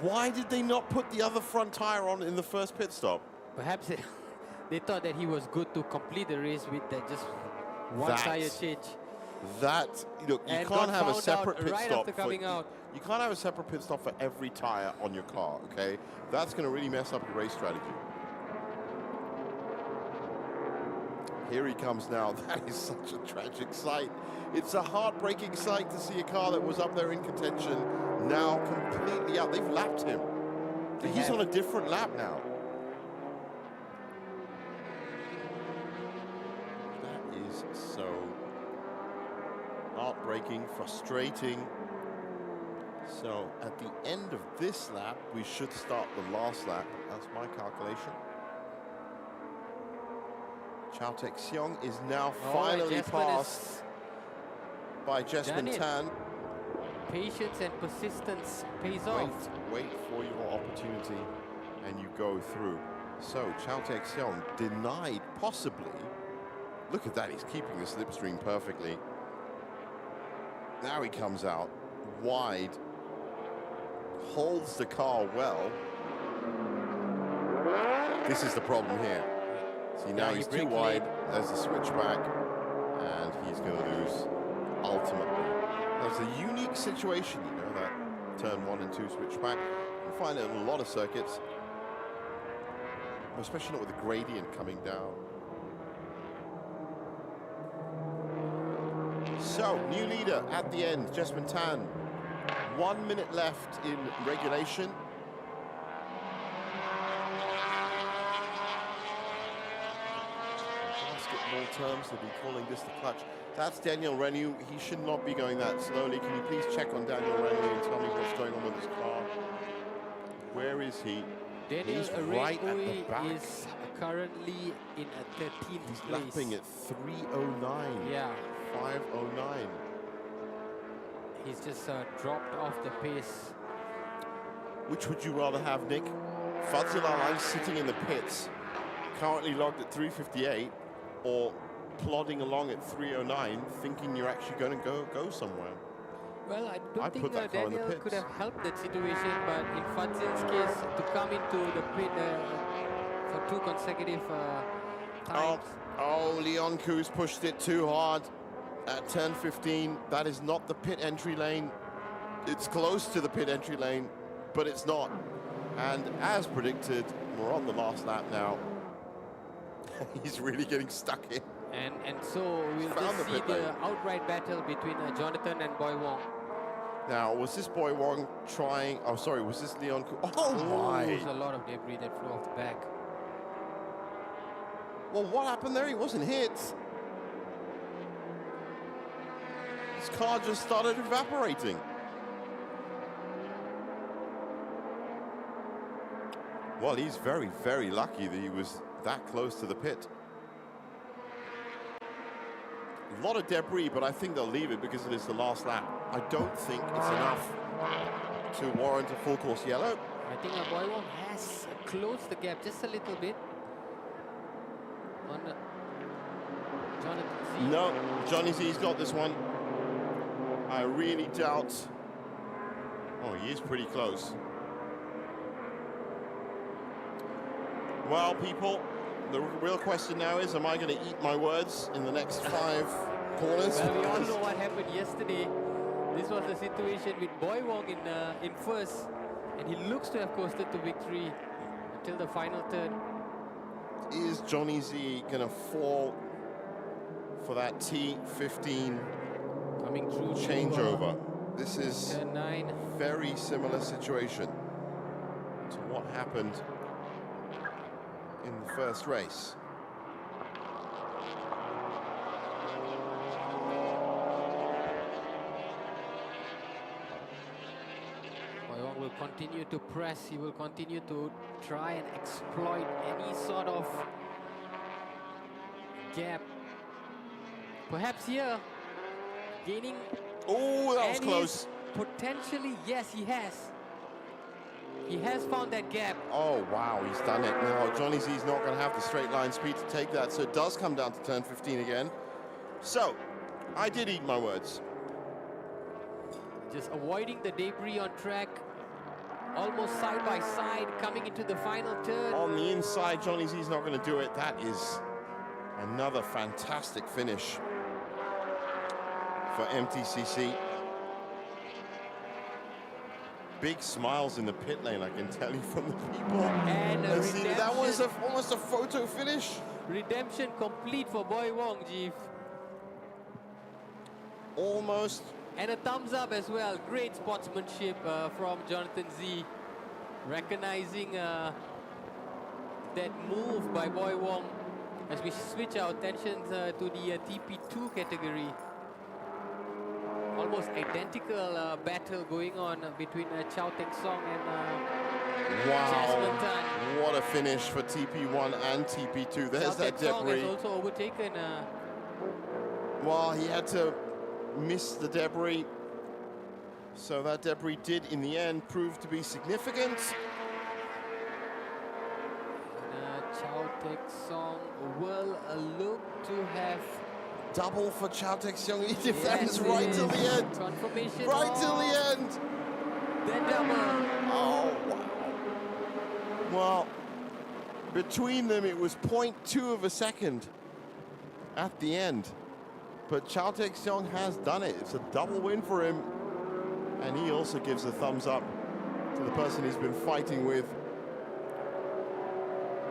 Why did they not put the other front tire on in the first pit stop? Perhaps they thought that he was good to complete the race with that just one tire change. That, look, you And can't got have a found separate out pit right stop. after coming out. You can't have a separate pit stop for every tire on your car, okay? That's going to really mess up your race strategy. Here he comes now. That is such a tragic sight. It's a heartbreaking sight to see a car that was up there in contention now completely out. They've lapped him. He's on a different lap now. That is so heartbreaking, frustrating. So at the end of this lap, we should start the last lap. That's my calculation. Chow Tek Seong is now finally passed by Jessamine Tan. Patience and persistence pays off. Wait for your opportunity, and you go through. So Chow Tek Seong denied possibly. Look at that, he's keeping the slipstream perfectly. Now he comes out wide, holds the car well. This is the problem here. See, now he's too wide, there's a switchback, and he's going to lose ultimately. That's a unique situation, you know, that turn 1 and 2 switchback. You find it in a lot of circuits, especially not with the gradient coming down. So, new leader at the end, Jessamine Tan. 1 minute left in regulation. Basketball terms, they'll be calling this the clutch. That's Daniel Renu. He should not be going that slowly. Can you please check on Daniel Renu and tell me what's going on with his car? Where is he? Daniel He's right at the back. is currently in a 13th He's place. lapping at 3:09. Yeah. 5:09. He's just dropped off the pace. Which would you rather have, Nick? Fadzil Al sitting in the pits, currently logged at 3:58, or plodding along at 3:09, thinking you're actually going to go somewhere? Well, I I'd don't put think that car in the Daniel pits. could have helped that situation, but in Fadzil's case, to come into the pit for 2 consecutive times. Oh, Leon Koo's pushed it too hard at turn 15. That is not the pit entry lane. It's close to the pit entry lane, but it's not. And as predicted, we're on the last lap now. He's really getting stuck in. And so we'll Found just the see pit the lane. outright battle between Jonathan and Boy Wong. Now, was this Boy Wong trying... Oh, sorry, was this Leon Koo? Oh, my! There's a lot of debris that flew off the back. Well, what happened there? He wasn't hit. His car just started evaporating. Well, he's very, very lucky that he was that close to the pit. A lot of debris, but I think they'll leave it because it is the last lap. I don't think it's enough to warrant a full course yellow. I think Boy Wong has closed the gap just a little bit on Jonathan Z. No, Johnny Z's got this one. I really doubt. Oh, he is pretty close. Well, people, the real question now is, am I going to eat my words in the next 5 corners? Well, we all know what happened yesterday. This was the situation with Boy Wong in first, and he looks to have coasted to victory until the final turn. Is Johnny Z going to fall for that T15 Coming through changeover? This is turn 9. very similar situation to what happened in the first race. Boy Wong will continue to press. He will continue to try and exploit any sort of gap. Perhaps here, gaining. Oh, that was and close. Potentially, yes, he has. He has found that gap. Oh, wow, he's done it. Now, Johnny Z's not going to have the straight line speed to take that, so it does come down to turn 15 again. So, I did eat my words. Just avoiding the debris on track. Almost side by side, coming into the final turn. On the inside, Johnny Z's not going to do it. That is another fantastic finish for MTCC. Big smiles in the pit lane, I can tell you from the people. And see, that was almost a photo finish. Redemption complete for Boy Wong, Jeef. Almost. And a thumbs up as well. Great sportsmanship from Jonathan Z. Recognizing that move by Boy Wong as we switch our attention to the TP2 category. Almost identical battle going on between Chow Tek Song and Jasmine Tan. What a finish for TP1 and TP2. There's Chow that Tek Song debris. has also overtaken. Well, he had to miss the debris. So that debris did, in the end, prove to be significant. Chow Tek Song will look to have double for Chow Tek Song. He Yes, defends right till the end. Confirmation. Right till the end. Then double. Oh, wow. Well, between them, it was 0.2 of a second at the end. But Chow Tek Song has done it. It's a double win for him. And he also gives a thumbs up to the person he's been fighting with.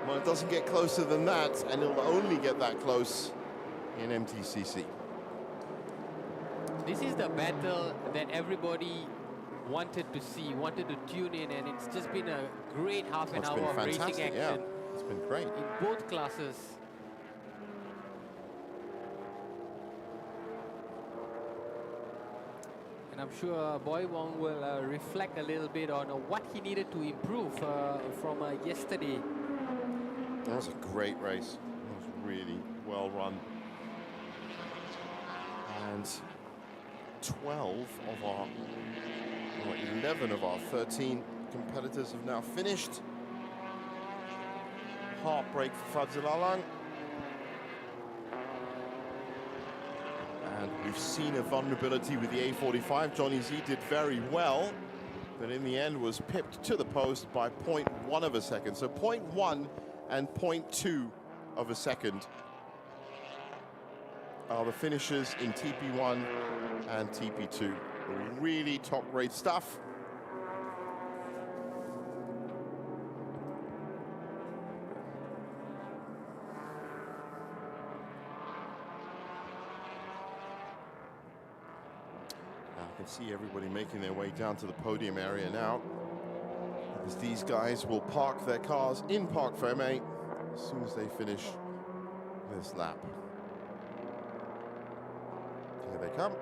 Well, it doesn't get closer than that, and it'll only get that close in MTCC. This is the battle that everybody wanted to see, wanted to tune in, and it's just been a great half an hour of racing action. Yeah, it's been great. In both classes. And I'm sure Boy Wong will reflect a little bit on what he needed to improve from yesterday. That was a great race. It was really well run. And 12 of our, or 11 of our 13 competitors have now finished. Heartbreak for Fadzil Alang. And we've seen a vulnerability with the A45. Johnny Z did very well, but in the end was pipped to the post by 0.1 of a second. So 0.1 and 0.2 of a second are the finishers in TP1 and TP2. Really top-grade stuff. I can see everybody making their way down to the podium area now, as these guys will park their cars in Parc Fermé as soon as they finish this lap. Here they come.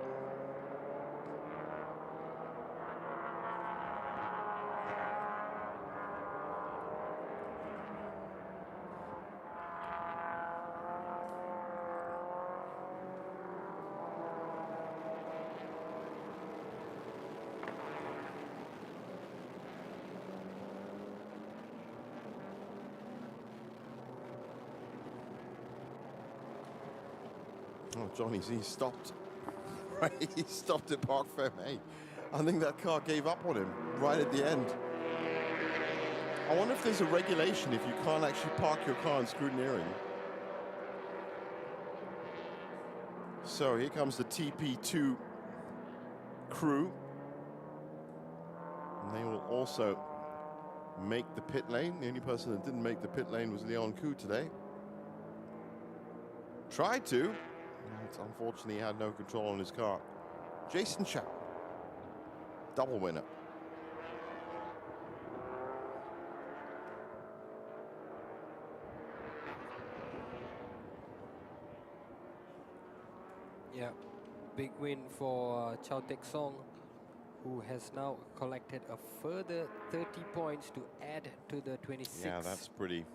Oh, Johnny Z stopped. He stopped at Parc Fermé. I think that car gave up on him right at the end. I wonder if there's a regulation if you can't actually park your car in scrutineering. So here comes the TP2 crew. And they will also make the pit lane. The only person that didn't make the pit lane was Leon Koo today. Tried to, but unfortunately he had no control on his car. Jason Chow, double winner. Yeah, big win for Chow Tek Song, who has now collected a further 30 points to add to the 26. Yeah, that's pretty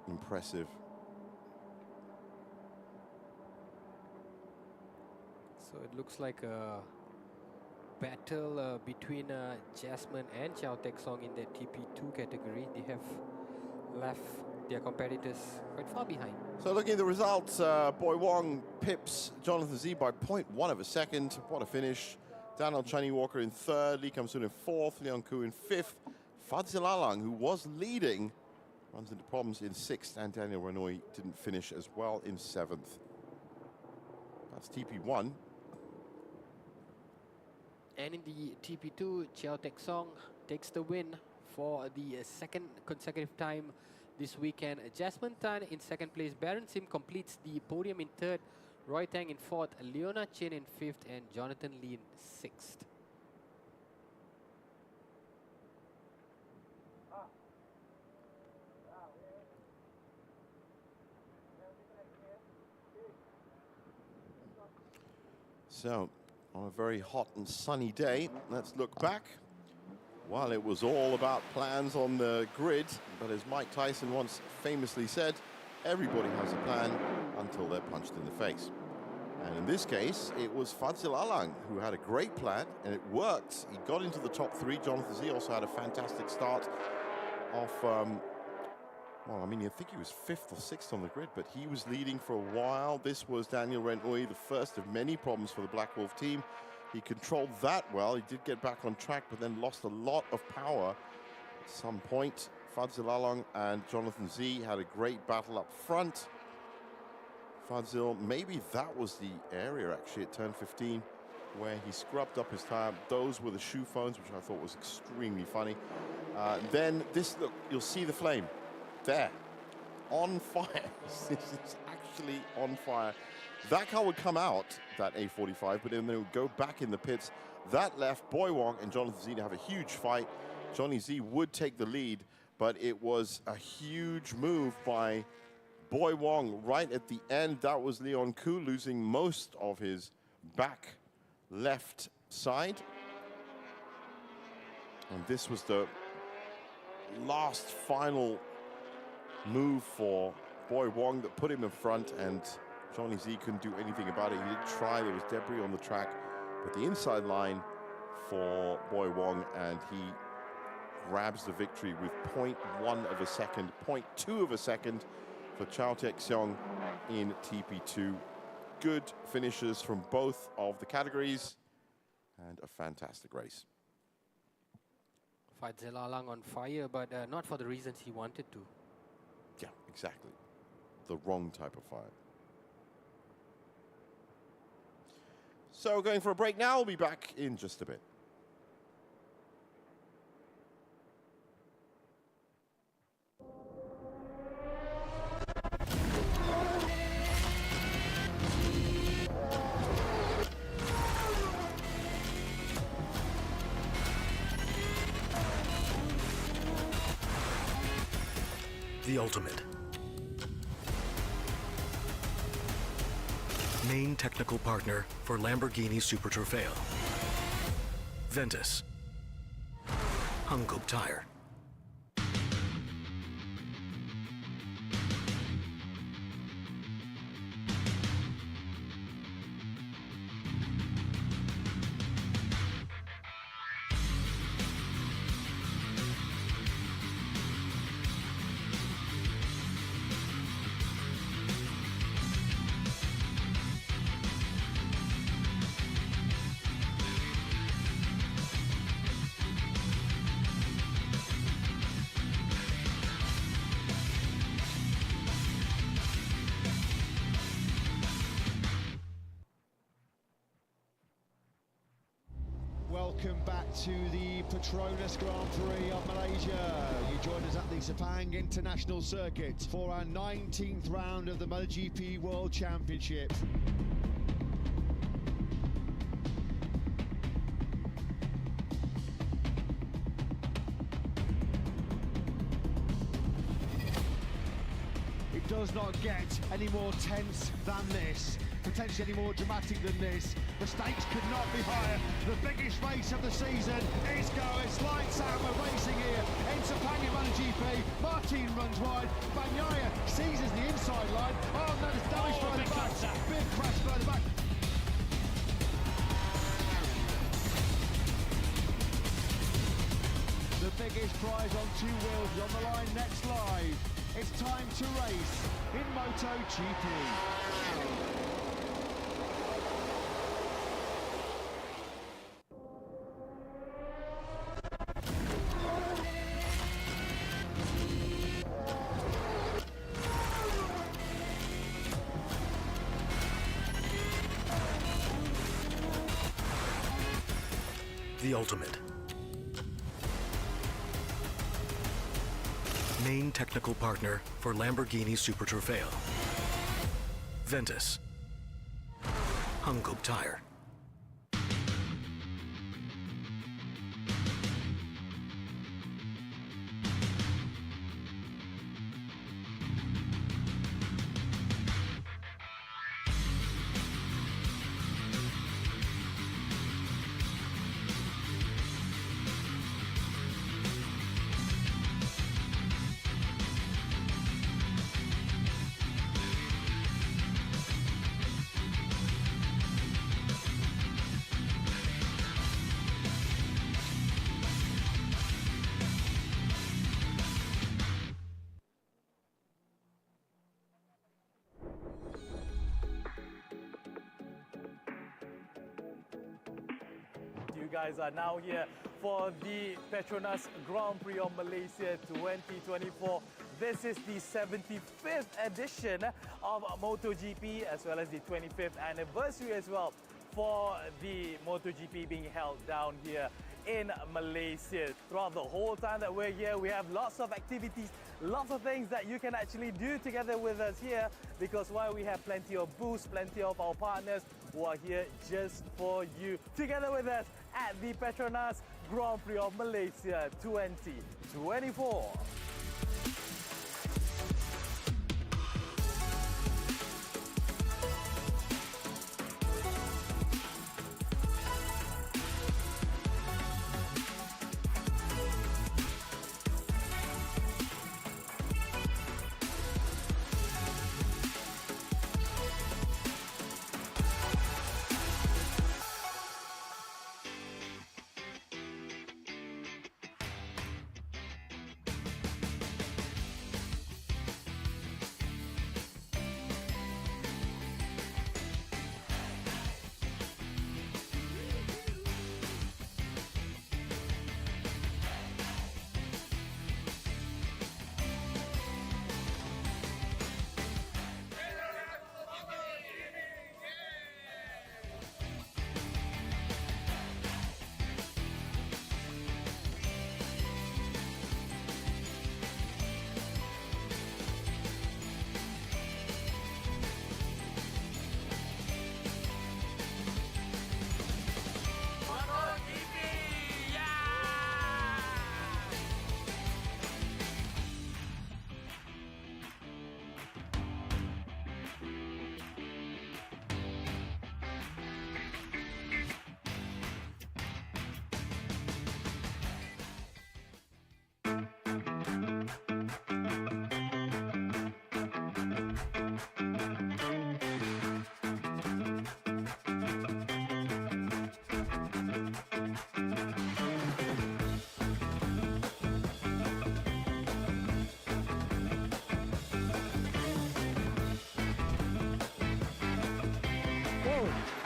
impressive. So it looks like a battle between Jasmine and Chow Tek Song in the TP2 category. They have left their competitors quite far behind. So looking at the results, Boy Wong pips Jonathan Z by 0.1 of a second. What a finish. Daniel Chani Walker in third, Lee Kam-soon in fourth, Leon Koo in fifth. Fadzil Alang, who was leading, runs into problems in sixth, and Daniel Renoy didn't finish as well in seventh. That's TP1. And in the TP2, Chow Tek Song takes the win for the second consecutive time this weekend. Jasmine Tan in second place, Baron Sim completes the podium in third, Roy Tang in fourth, Leona Chin in fifth, and Jonathan Lee in sixth. So, on a very hot and sunny day, let's look back. Well, it was all about plans on the grid, but as Mike Tyson once famously said, everybody has a plan until they're punched in the face. And in this case, it was Fadzil Alang who had a great plan, and it worked. He got into the top three. Jonathan Z also had a fantastic start off, well, I mean, I think he was fifth or sixth on the grid, but he was leading for a while. This was Daniel Renoy, the first of many problems for the Black Wolf team. He controlled that well. He did get back on track, but then lost a lot of power at some point. Fadzil Alang and Jonathan Z had a great battle up front. Fadzil, maybe that was the area actually at turn 15 where he scrubbed up his tire. Those were the shoe phones, which I thought was extremely funny. Then this, look, you'll see the flame. There, on fire. This is actually on fire. That car would come out, that A45, but then they would go back in the pits. That left Boy Wong and Jonathan Z to have a huge fight. Johnny Z would take the lead, but it was a huge move by Boy Wong right at the end. That was Leon Koo losing most of his back left side. And this was the last final move for Boy Wong that put him in front, and Johnny Z couldn't do anything about it. He did try, there was debris on the track, but the inside line for Boy Wong, and he grabs the victory with 0.1 of a second, 0.2 of a second for Chow Tek Song in TP2. Good finishes from both of the categories, and a fantastic race. Fadzil Alang on fire, but not for the reasons he wanted to. Yeah, exactly. The wrong type of fire. So going for a break now. We'll be back in just a bit. The ultimate. Main technical partner for Lamborghini Super Trofeo. Ventus. Hankook Tire. welcome back to the Petronas Grand Prix of Malaysia. You joined us at the Sepang International Circuit for our 19th round of the MotoGP World Championship. It does not get any more tense than this, potentially any more dramatic than this. The stakes could not be higher. The biggest race of the season is going. It's lights out, we're racing here in Sepang MotoGP. Martin runs wide. Bagnaia seizes the inside line. Oh no, it's damage by the back. Big crash by the back. The biggest prize on two wheels is on the line next live. It's time to race in MotoGP. The ultimate. Main technical partner for Lamborghini Super Trofeo. Ventus. Hankook Tire. You guys are now here for the Petronas Grand Prix of Malaysia 2024. This is the 75th edition of MotoGP as well as the 25th anniversary as well for the MotoGP being held down here in Malaysia. Throughout the whole time that we're here, we have lots of activities, lots of things that you can actually do together with us here, because while we have plenty of booths, plenty of our partners who are here just for you, together with us at the Petronas Grand Prix of Malaysia 2024.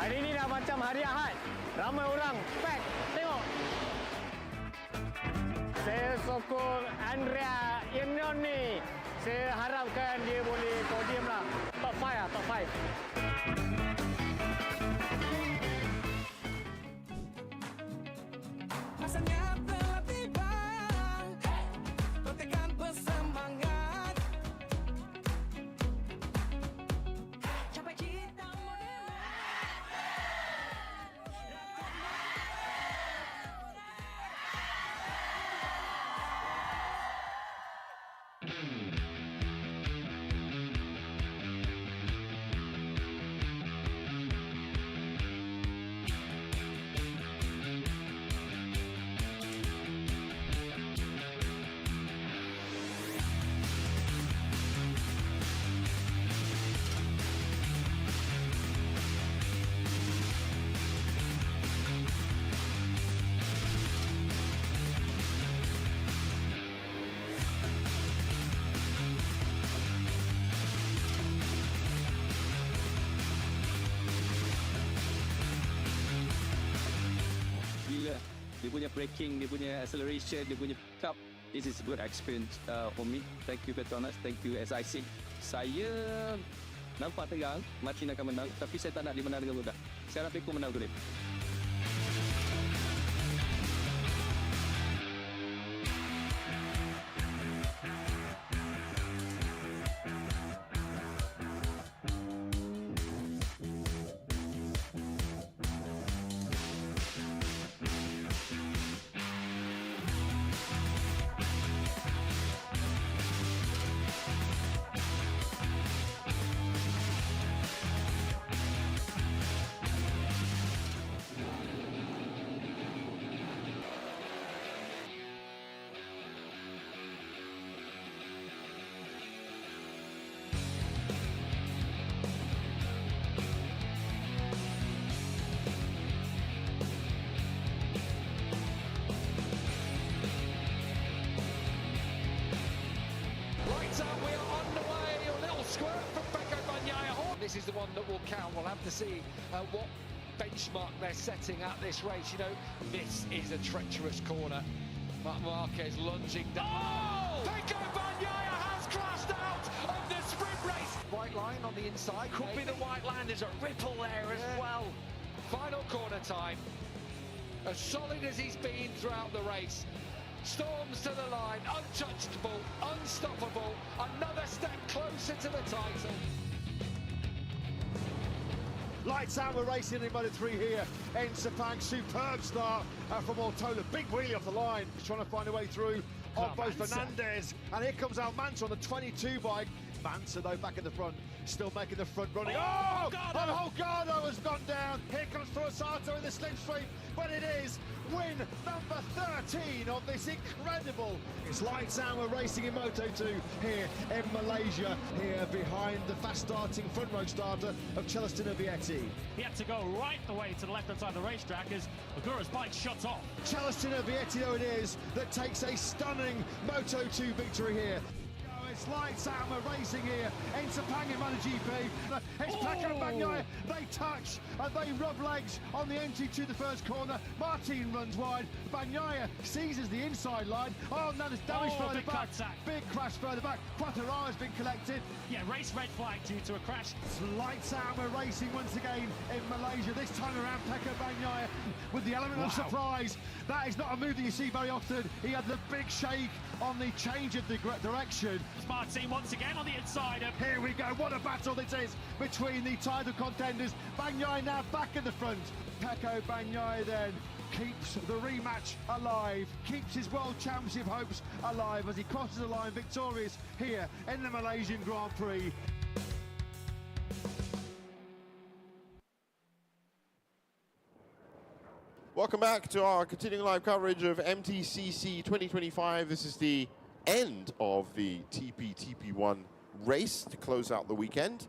Hari ini dah macam hari Ahad. Ramai orang pack. Tengok. Saya sokong Andrea Imnon ni. Saya harapkan dia boleh podium lah. Top 5 lah, top 5. Dia punya braking, dia punya acceleration, dia punya pickup. This is a good experience for me. Thank you Petronas, thank you SIC. Saya nampak tegang, Martin akan menang, tapi saya tak nak dia menang dengan mudah. Saya nak Peko menang today. This is the one that will count. We'll have to see what benchmark they're setting at this race. You know, this is a treacherous corner. Marc Marquez lunging down. Oh! Peko Bagnaia has crashed out of the sprint race. White line on the inside. Could be the white line. There's a ripple there as well. Final corner time. As solid as he's been throughout the race. Storms to the line, untouchable, unstoppable. Another step closer to the title. Lights out, we're racing in Moto3 here. En Sepang, superb start from Ortola. Big wheelie off the line. He's trying to find a way through on both Fernandez. And here comes Almanza on the 22 bike. Mansa, though, back in the front, still making the front running. Oh! Holgado has gone down. Here comes Frosato in the slipstream. But it is win number 13 of this incredible. It's lights out, we're racing in Moto2 here in Malaysia, here behind the fast-starting front row starter of Celestino Vietti. He had to go right the way to the left-hand side of the racetrack as Agura's bike shut off. Celestino Vietti, though, it is, that takes a stunning Moto2 victory here. It's lights out, we're racing here. En Sepang in MotoGP. It's Peko Bagnaia. They touch and they rub legs on the entry to the first corner. Martin runs wide. Bagnaia seizes the inside line. Oh, no, there's damage further back. Big crash further back. Quattararo has been collected. Yeah, race red flag due to a crash. It's lights out, we're racing once again in Malaysia. This time around, Peko Bagnaia with the element of surprise. That is not a move that you see very often. He had the big shake on the change of the direction. Martin once again on the inside. Here we go, what a battle this is between the title contenders. Bagnaia now back in the front. Peko Bagnaia then keeps the rematch alive, keeps his World Championship hopes alive as he crosses the line victorious here in the Malaysian Grand Prix. Welcome back to our continuing live coverage of MTCC 2025. This is the end of the TP1 race to close out the weekend.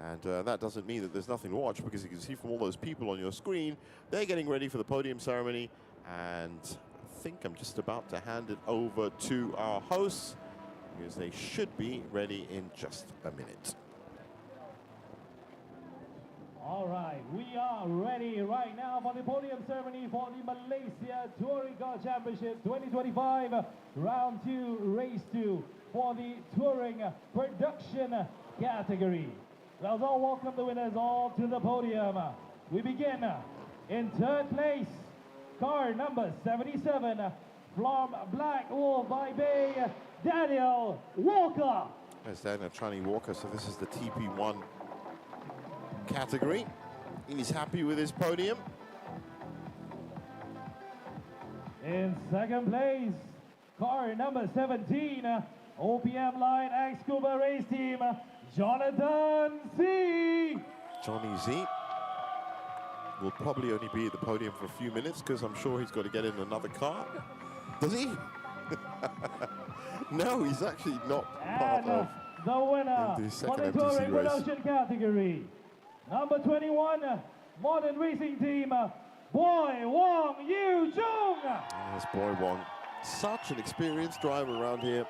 And that doesn't mean that there's nothing to watch, because you can see from all those people on your screen, they're getting ready for the podium ceremony. And I think I'm just about to hand it over to our hosts, because they should be ready in just a minute. All right, we are ready right now for the podium ceremony for the Malaysia Touring Car Championship 2025, round 2, race 2 for the touring production category. Let's all welcome the winners all to the podium. We begin in third place, car number 77 from Black Wolf by Bay, Daniel Walker. There's Daniel Trani Walker, so this is the TP1 category. He's happy with his podium. In second place, car number 17, OPM Line X-Scuba Race Team, Jonathan Z. Johnny Z will probably only be at the podium for a few minutes, because I'm sure he's got to get in another car. Does he? No, he's actually not part of the winner the for the second touring MTC race. production category, number 21, Modern Racing Team, Boy Wong Yu Jung. Yes, Boy Wong. Such an experienced driver around here.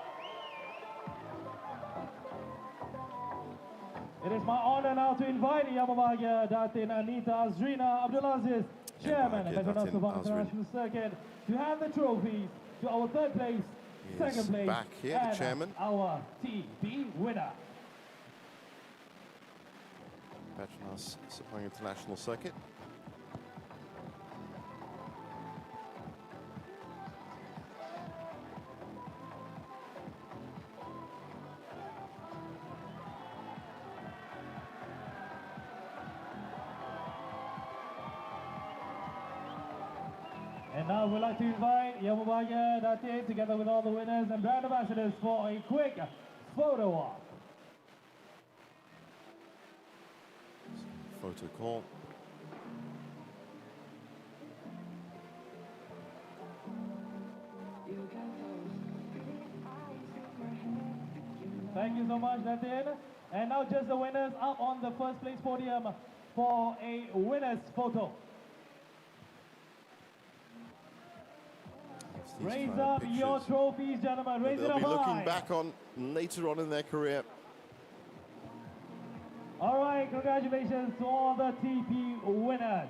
It is my honor now to invite Yang Berbahagia Datin Anita Azrina Abdulaziz Chairman of Market, Petronas Datin Sabah Azrin. International Circuit, to hand the trophies to our third place, He is second place, back here, the and chairman. our TP winner. Petronas Sabah International Circuit. And now we'd like to invite Yang Berbahagia Datin together with all the winners and brand ambassadors for a quick photo op. Photo call. Thank you so much, Datin. And now just the winners up on the first place podium for a winner's photo. These Raise kind of up your pictures trophies, gentlemen. Raise it they'll up be looking high. back on later on in their career. All right, congratulations to all the TP winners.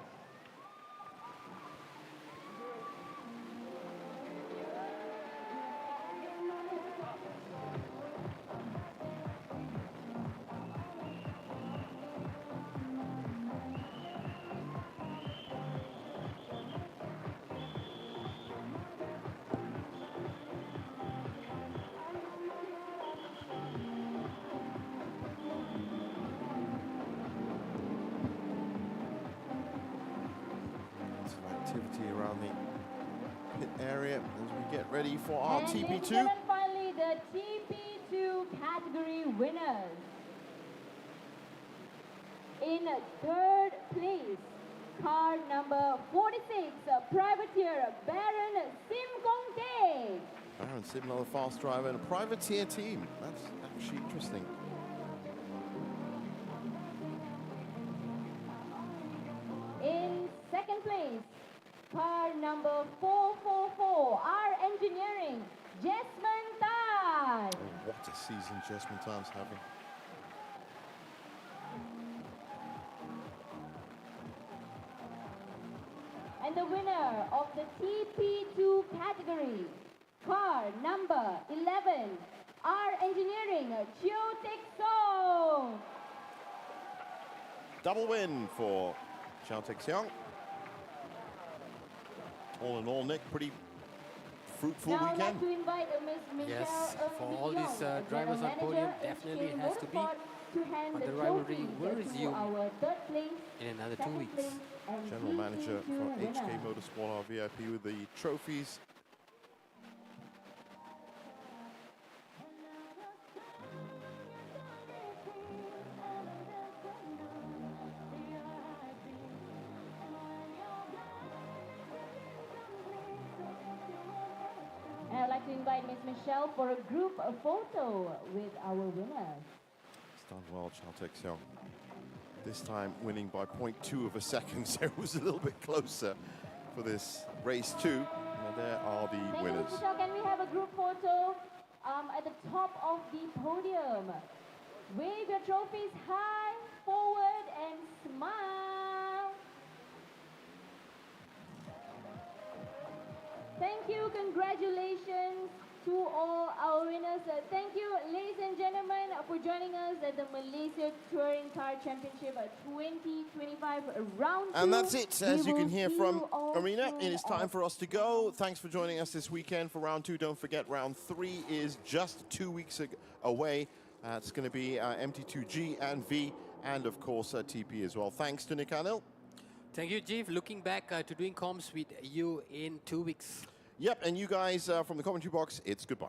Some activity around the pit area as we get ready for our And ladies and TP2. gentlemen, finally, the TP2 category winners. In third place, car number 46, privateer Baron Sim Kongte. Baron Sim, another fast driver and a privateer team. That's actually interesting. In second place, car number 444, R Engineering, Jasmine Tai. Oh, what a season Jasmine Time's having. And the winner of the TP2 category, car number 11, R Engineering, Chiu Tek Song. Double win for Chao Tek Siang. All in all, Nick, pretty fruitful Now I'd like weekend. to invite Miss Michelle Yes, for Ng all Di these Yong, drivers General on podium, Manager, definitely HK has to be. Motorsport, to hand But the the rivalry trophies will to resume our third place, in another 2 second weeks. place, and General Manager TP2 for HK winner. Motorsport, our VIP with the trophies. And I'd like to invite Miss Michelle for a group photo with our winners. It's done well, Chao Tek Siang. This time winning by 0.2 of a second, so it was a little bit closer for this race too. And there are the Thank you, winners. Miss Michelle. Can we have a group photo at the top of the podium? Wave your trophies high, forward, and smile. Thank you. Congratulations to all our winners. Thank you, ladies and gentlemen, for joining us at the Malaysia Touring Car Championship 2025 round 2. And that's it, as We you can will hear see from you all Arena. soon It is time at for us to go. Thanks for joining us this weekend for round 2. Don't forget, round 3 is just 2 weeks away. It's going to be MT2G and V, and of course TP as well. Thanks to Nick Anil. Thank you, Jeff. Looking back to doing comms with you in 2 weeks. Yep, and you guys from the commentary box, it's goodbye.